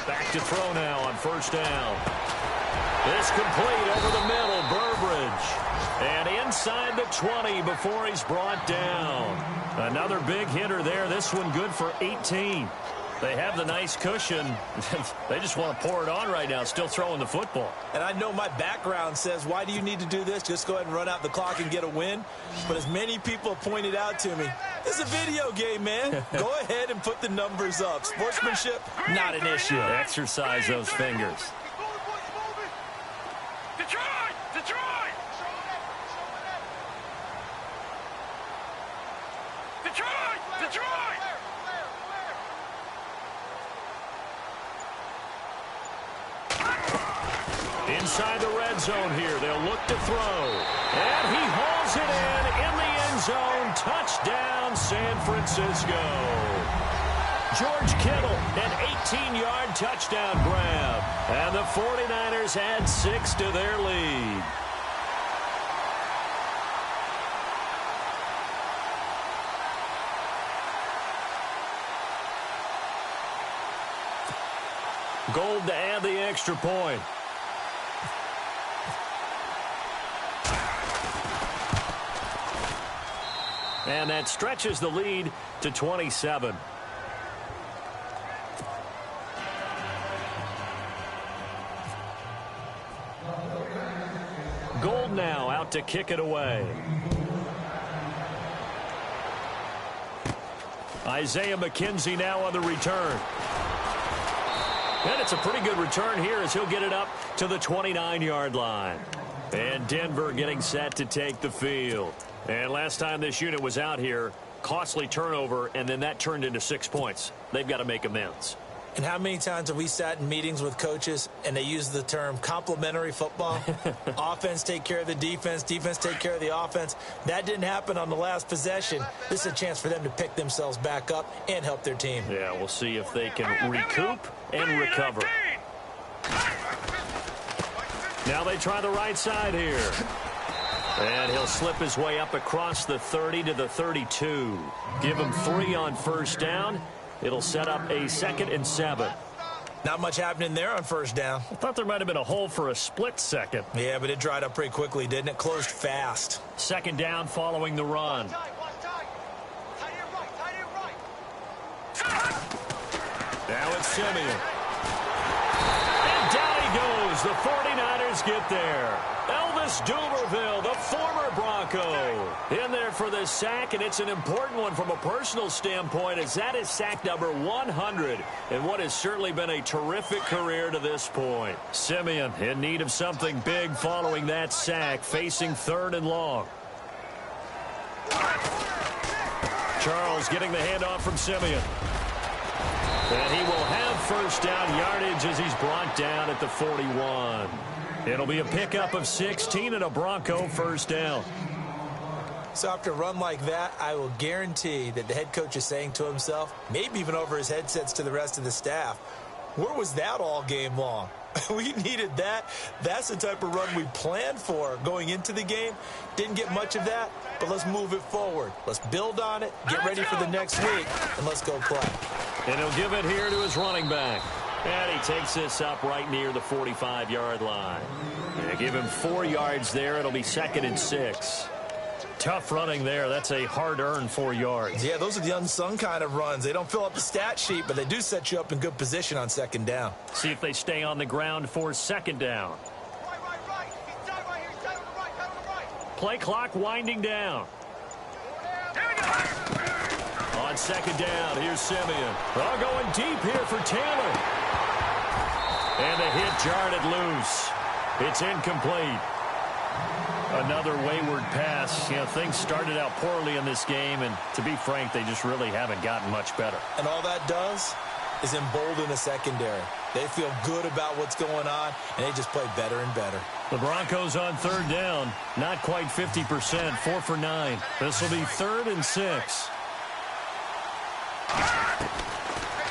Speaker 1: Back to throw now on first down. This complete over the middle. Burbridge. And inside the 20 before he's brought down. Another big hitter there. This one good for 18. They have the nice cushion. They just want to pour it on right now, still throwing the football.
Speaker 2: And I know my background says, why do you need to do this? Just go ahead and run out the clock and get a win. But as many people have pointed out to me, this is a video game, man. Go ahead and put the numbers up. Sportsmanship, not an issue.
Speaker 1: Exercise those fingers.
Speaker 3: Detroit! Detroit! Detroit! Detroit!
Speaker 1: Inside the red zone here, they'll look to throw. And he hauls it in the end zone. Touchdown, San Francisco. George Kittle, an 18-yard touchdown grab. And the 49ers add 6 to their lead. Gold to add the extra point. And that stretches the lead to 27. Gold now out to kick it away. Isaiah McKenzie now on the return. And it's a pretty good return here as he'll get it up to the 29-yard line. And Denver getting set to take the field. And last time this unit was out here, costly turnover, and then that turned into 6 points. They've got to make amends.
Speaker 2: And how many times have we sat in meetings with coaches and they use the term complementary football? Offense take care of the defense, defense take care of the offense. That didn't happen on the last possession. This is a chance for them to pick themselves back up and help their team.
Speaker 1: Yeah, we'll see if they can recoup and recover. Now they try the right side here. And he'll slip his way up across the 30 to the 32. Give him 3 on first down. It'll set up a 2nd and 7.
Speaker 2: Not much happening there on first down.
Speaker 1: I thought there might have been a hole for a split second.
Speaker 2: Yeah, but it dried up pretty quickly, didn't it? Closed fast.
Speaker 1: 2nd down following the run. Now it's Simeon. And down he goes. The 49ers get there. Elvis Dumerville, the former Bronco, in there for this sack, and it's an important one from a personal standpoint as that is sack number 100 in what has certainly been a terrific career to this point. Simeon in need of something big following that sack, facing 3rd and long. Charles getting the handoff from Simeon. And he will have first down yardage as he's brought down at the 41. It'll be a pickup of 16 and a Bronco first down.
Speaker 2: So after a run like that, I will guarantee that the head coach is saying to himself, maybe even over his headsets to the rest of the staff, where was that all game long? We needed that. That's the type of run we planned for going into the game. Didn't get much of that, but let's move it forward. Let's build on it, get ready for the next week, and let's go play.
Speaker 1: And he'll give it here to his running back. And he takes this up right near the 45-yard line. And give him 4 yards there. It'll be 2nd and 6. Tough running there. That's a hard-earned 4 yards.
Speaker 2: Yeah, those are the unsung kind of runs. They don't fill up the stat sheet, but they do set you up in good position on 2nd down.
Speaker 1: See if they stay on the ground for 2nd down. Play clock winding down. On 2nd down, here's Simeon. Oh, going deep here for Taylor. And the hit jarred it loose. It's incomplete. Another wayward pass. You know, things started out poorly in this game, and to be frank, they just really haven't gotten much better.
Speaker 2: And all that does is embolden the secondary. They feel good about what's going on, and they just play better and better.
Speaker 1: The Broncos on 3rd down. Not quite 50%, 4 for 9. This will be 3rd and 6.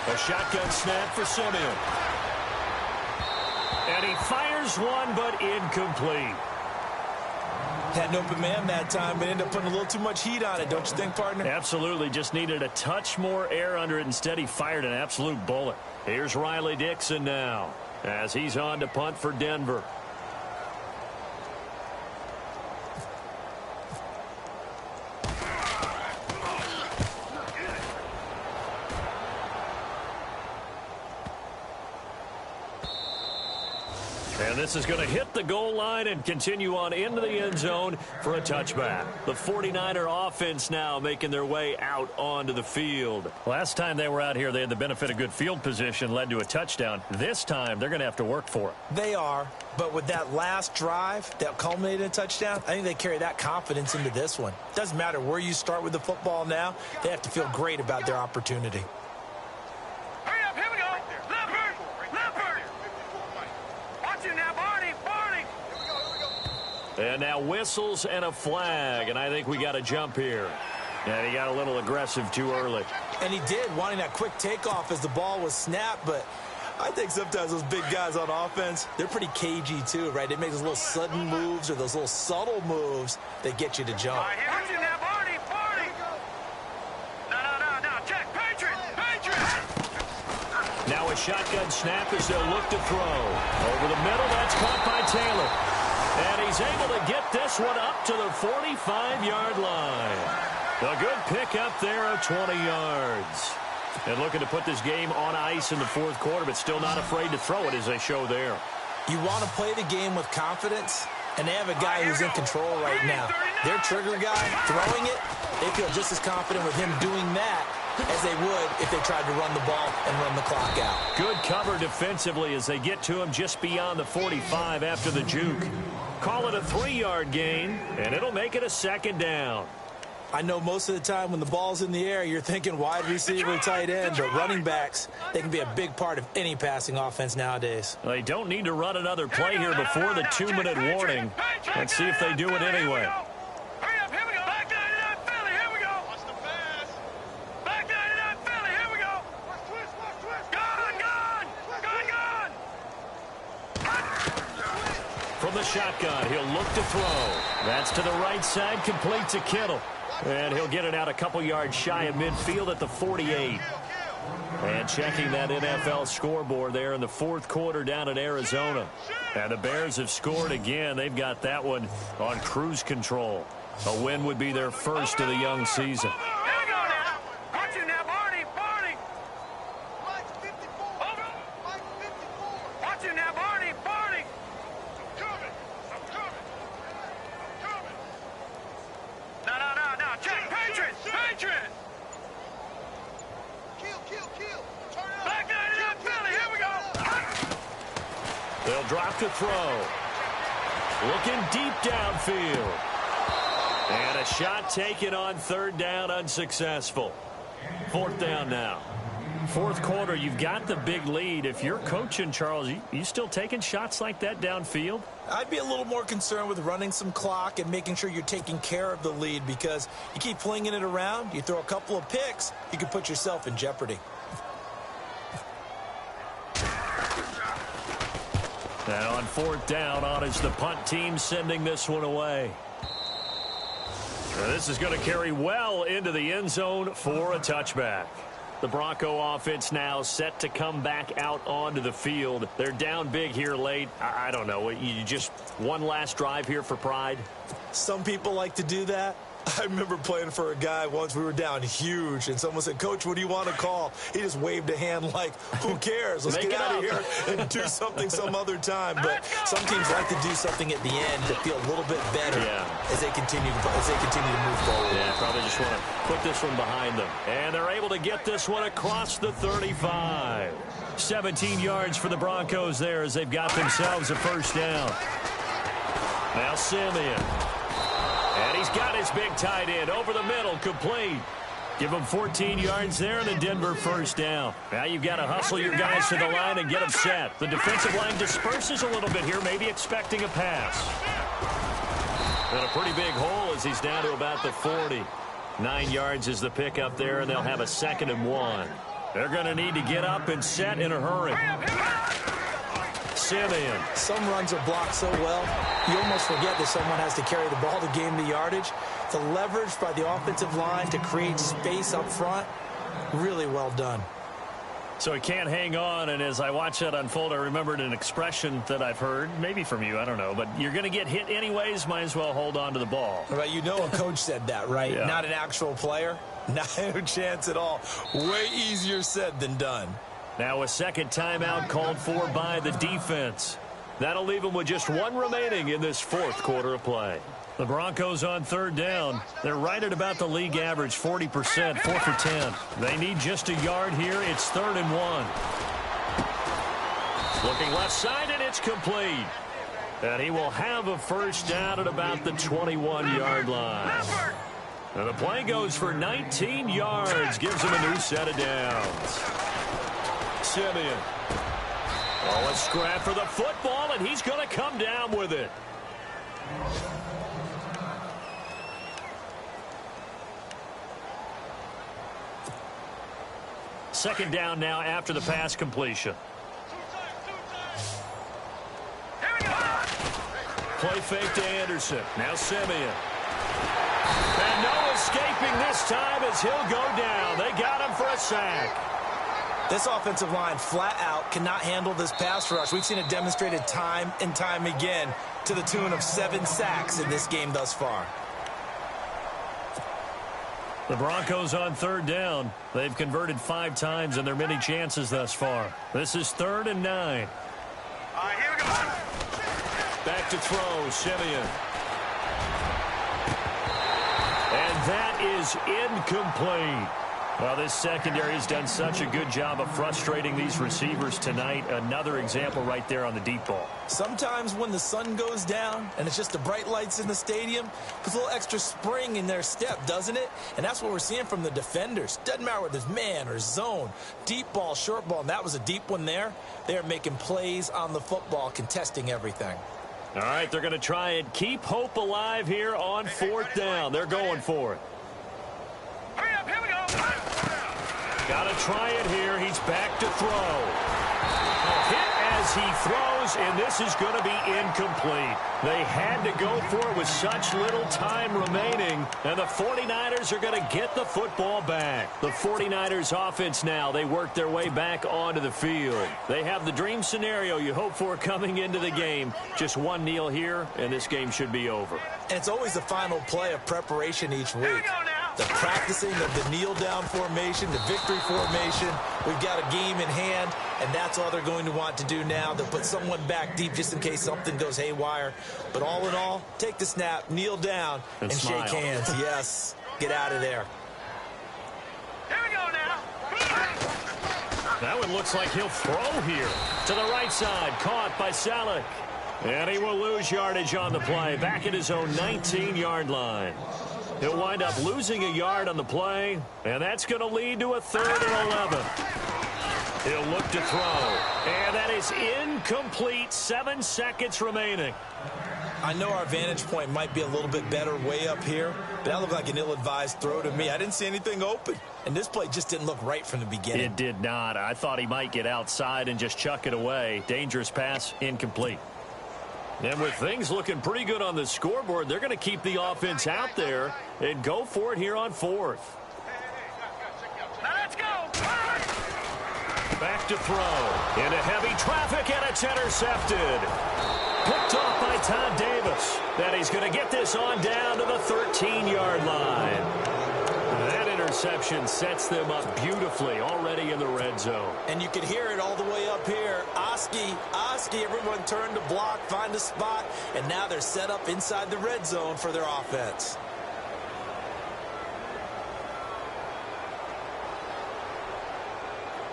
Speaker 1: A shotgun snap for Simeon. And he fires one, but incomplete.
Speaker 2: Had an open man that time, but ended up putting a little too much heat on it, don't you think, partner?
Speaker 1: Absolutely. Just needed a touch more air under it. Instead, he fired an absolute bullet. Here's Riley Dixon now as he's on to punt for Denver. And this is going to hit the goal line and continue on into the end zone for a touchback. The 49er offense now making their way out onto the field. Last time they were out here, they had the benefit of good field position, led to a touchdown. This time, they're going to have to work for it.
Speaker 2: They are, but with that last drive that culminated in a touchdown, I think they carry that confidence into this one. Doesn't matter where you start with the football now, they have to feel great about their opportunity.
Speaker 3: Hurry up, here we go. Leopard. Watch it now, Barney.
Speaker 1: And now whistles and a flag, and I think we got a jump here. And he got a little aggressive too early.
Speaker 2: And he did, wanting that quick takeoff as the ball was snapped, but I think sometimes those big guys on offense, they're pretty cagey too, right? They make those little sudden moves or those little subtle moves that get you to jump.
Speaker 3: Watch it now, Barney. No, check. Patriots.
Speaker 1: Now a shotgun snap as they'll look to throw. Over the middle, that's caught by Taylor. And he's able to get this one up to the 45-yard line. A good pickup there of 20 yards. And looking to put this game on ice in the fourth quarter, but still not afraid to throw it as they show there.
Speaker 2: You want to play the game with confidence, and they have a guy who's in control right now. Their trigger guy, throwing it, they feel just as confident with him doing that as they would if they tried to run the ball and run the clock out.
Speaker 1: Good cover defensively as they get to him just beyond the 45 after the juke. Call it a 3-yard gain, and it'll make it a second down.
Speaker 2: I know most of the time when the ball's in the air, you're thinking wide receiver, tight end, but running backs, they can be a big part of any passing offense nowadays.
Speaker 1: They don't need to run another play here before the 2-minute warning. Let's see if they do it anyway.
Speaker 3: Hurry up, here we go. Back 99 Philly, here we go. Watch the pass. Back 99 Philly, here we go. Watch twist. Gone.
Speaker 1: From the shotgun, he'll look to throw. That's to the right side, complete to Kittle. And he'll get it out a couple yards shy of midfield at the 48. And checking that NFL scoreboard there in the fourth quarter down in Arizona. And the Bears have scored again. They've got that one on cruise control. A win would be their first of the young season.
Speaker 3: Here we go now. Watch it now, Barney. Watch it now, Barney. I'm coming. No. Check. Patriots. Kill. Turn it up. Back 99 Philly, here we go.
Speaker 1: They'll drop to throw. Looking deep downfield. And a shot taken on third down, unsuccessful. Fourth down now. Fourth quarter, you've got the big lead. If you're coaching, Charles, you still taking shots like that downfield?
Speaker 2: I'd be a little more concerned with running some clock and making sure you're taking care of the lead, because you keep flinging it around, you throw a couple of picks, you can put yourself in jeopardy.
Speaker 1: Now on fourth down, on is the punt team sending this one away. Now this is going to carry well into the end zone for a touchback. The Bronco offense now set to come back out onto the field. They're down big here late. I don't know. You just one last drive here for pride?
Speaker 2: Some people like to do that. I remember playing for a guy once. We were down huge, and someone said, "Coach, what do you want to call?" He just waved a hand like, "Who cares? Let's get out of here and do something some other time." But some teams like to do something at the end to feel a little bit better as they continue to move forward.
Speaker 1: Yeah, probably just want to put this one behind them. And they're able to get this one across the 35. 17 yards for the Broncos there as they've got themselves a first down. Now Simeon. And he's got his big tight end over the middle, complete. Give him 14 yards there and a Denver first down. Now you've got to hustle your guys to the line and get them set. The defensive line disperses a little bit here, maybe expecting a pass. And a pretty big hole as he's down to about the 40. 9 yards is the pickup there, and they'll have a 2nd and 1. They're going to need to get up and set in a hurry. Simeon.
Speaker 2: Some runs are blocked so well, you almost forget that someone has to carry the ball to gain the yardage. The leverage by the offensive line to create space up front, really well done.
Speaker 1: So he can't hang on, and as I watch that unfold, I remembered an expression that I've heard, maybe from you, I don't know, but you're going to get hit anyways, might as well hold on to the ball.
Speaker 2: Right, you know a coach said that, right?
Speaker 1: Yeah.
Speaker 2: Not an actual player. Not a chance at all. Way easier said than done.
Speaker 1: Now a second timeout called for by the defense. That'll leave them with just one remaining in this fourth quarter of play. The Broncos on third down. They're right at about the league average, 40%, 4 for 10. They need just a yard here. It's 3rd and 1. Looking left side, and it's complete. And he will have a first down at about the 21-yard line. And the play goes for 19 yards. Gives him a new set of downs. Simeon. Oh, a scrap for the football, and he's going to come down with it. Second down now after the pass completion. Play fake to Anderson. Now Simeon. And no escaping this time as he'll go down. They got him for a sack.
Speaker 2: This offensive line flat out cannot handle this pass rush. We've seen it demonstrated time and time again to the tune of 7 sacks in this game thus far.
Speaker 1: The Broncos on third down. They've converted 5 times in their many chances thus far. This is 3rd and 9.
Speaker 3: All right, here we go.
Speaker 1: Back to throw, Simeon. And that is incomplete. Well, this secondary has done such a good job of frustrating these receivers tonight. Another example right there on the deep ball.
Speaker 2: Sometimes when the sun goes down and it's just the bright lights in the stadium, puts a little extra spring in their step, doesn't it? And that's what we're seeing from the defenders. Doesn't matter whether it's man or zone, deep ball, short ball, and that was a deep one there. They're making plays on the football, contesting everything.
Speaker 1: All right, they're going to try and keep hope alive here on 4th down. They're going for it.
Speaker 3: Hurry up, here we go.
Speaker 1: Got to try it here. He's back to throw. Hit as he throws, and this is going to be incomplete. They had to go for it with such little time remaining, and the 49ers are going to get the football back. The 49ers offense now, they work their way back onto the field. They have the dream scenario you hope for coming into the game. Just one kneel here, and this game should be over.
Speaker 2: And it's always the final play of preparation each week. The practicing of the kneel-down formation, the victory formation. We've got a game in hand, and that's all they're going to want to do now. They'll put someone back deep just in case something goes haywire. But all in all, take the snap, kneel down, and
Speaker 1: smile.
Speaker 2: shake hands. Yes, get out of there.
Speaker 3: Here we go now.
Speaker 1: That one looks like he'll throw here. To the right side, caught by Selleck. And he will lose yardage on the play, back at his own 19-yard line. He'll wind up losing a yard on the play, and that's going to lead to a 3rd and 11. He'll look to throw, and that is incomplete. 7 seconds remaining.
Speaker 2: I know our vantage point might be a little bit better way up here, but that looked like an ill-advised throw to me. I didn't see anything open, and this play just didn't look right from the beginning.
Speaker 1: It did not. I thought he might get outside and just chuck it away. Dangerous pass, incomplete. And with things looking pretty good on the scoreboard, they're going to keep the offense out there and go for it here on 4th.
Speaker 3: Now let's go.
Speaker 1: Back to throw. Into heavy traffic, and it's intercepted. Picked off by Todd Davis. Then he's going to get this on down to the 13-yard line. That interception sets them up beautifully already in the red zone.
Speaker 2: And you could hear it all the way up here. Oski, everyone turned to block, find a spot, and now they're set up inside the red zone for their offense.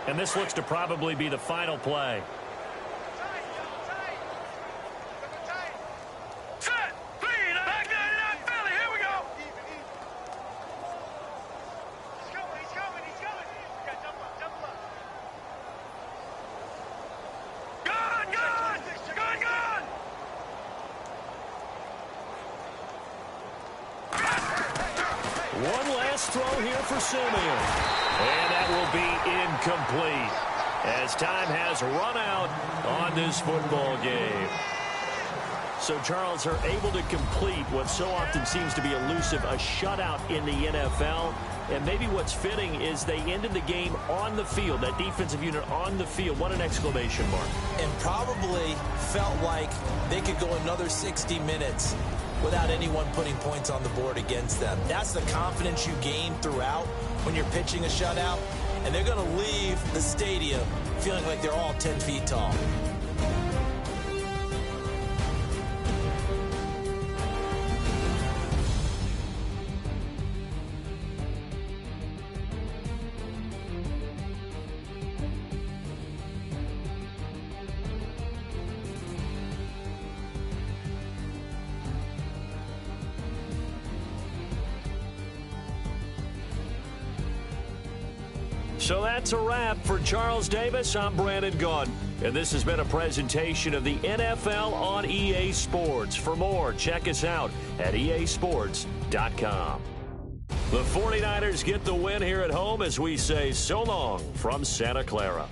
Speaker 1: And this looks to probably be the final play.
Speaker 3: Set. Clean. Back 99 Philly. Here we go. He's coming. Yeah, jump up. Gone.
Speaker 1: One last throw here for Simeon. And that will be incomplete as time has run out on this football game. So, Charles, are able to complete what so often seems to be elusive, a shutout in the NFL. And maybe what's fitting is they ended the game on the field, that defensive unit on the field. What an exclamation mark.
Speaker 2: And probably felt like they could go another 60 minutes without anyone putting points on the board against them. That's the confidence you gain throughout when you're pitching a shutout. And they're going to leave the stadium feeling like they're all 10 feet tall.
Speaker 1: So that's a wrap. For Charles Davis, I'm Brandon Gaudin. And this has been a presentation of the NFL on EA Sports. For more, check us out at easports.com. The 49ers get the win here at home as we say so long from Santa Clara.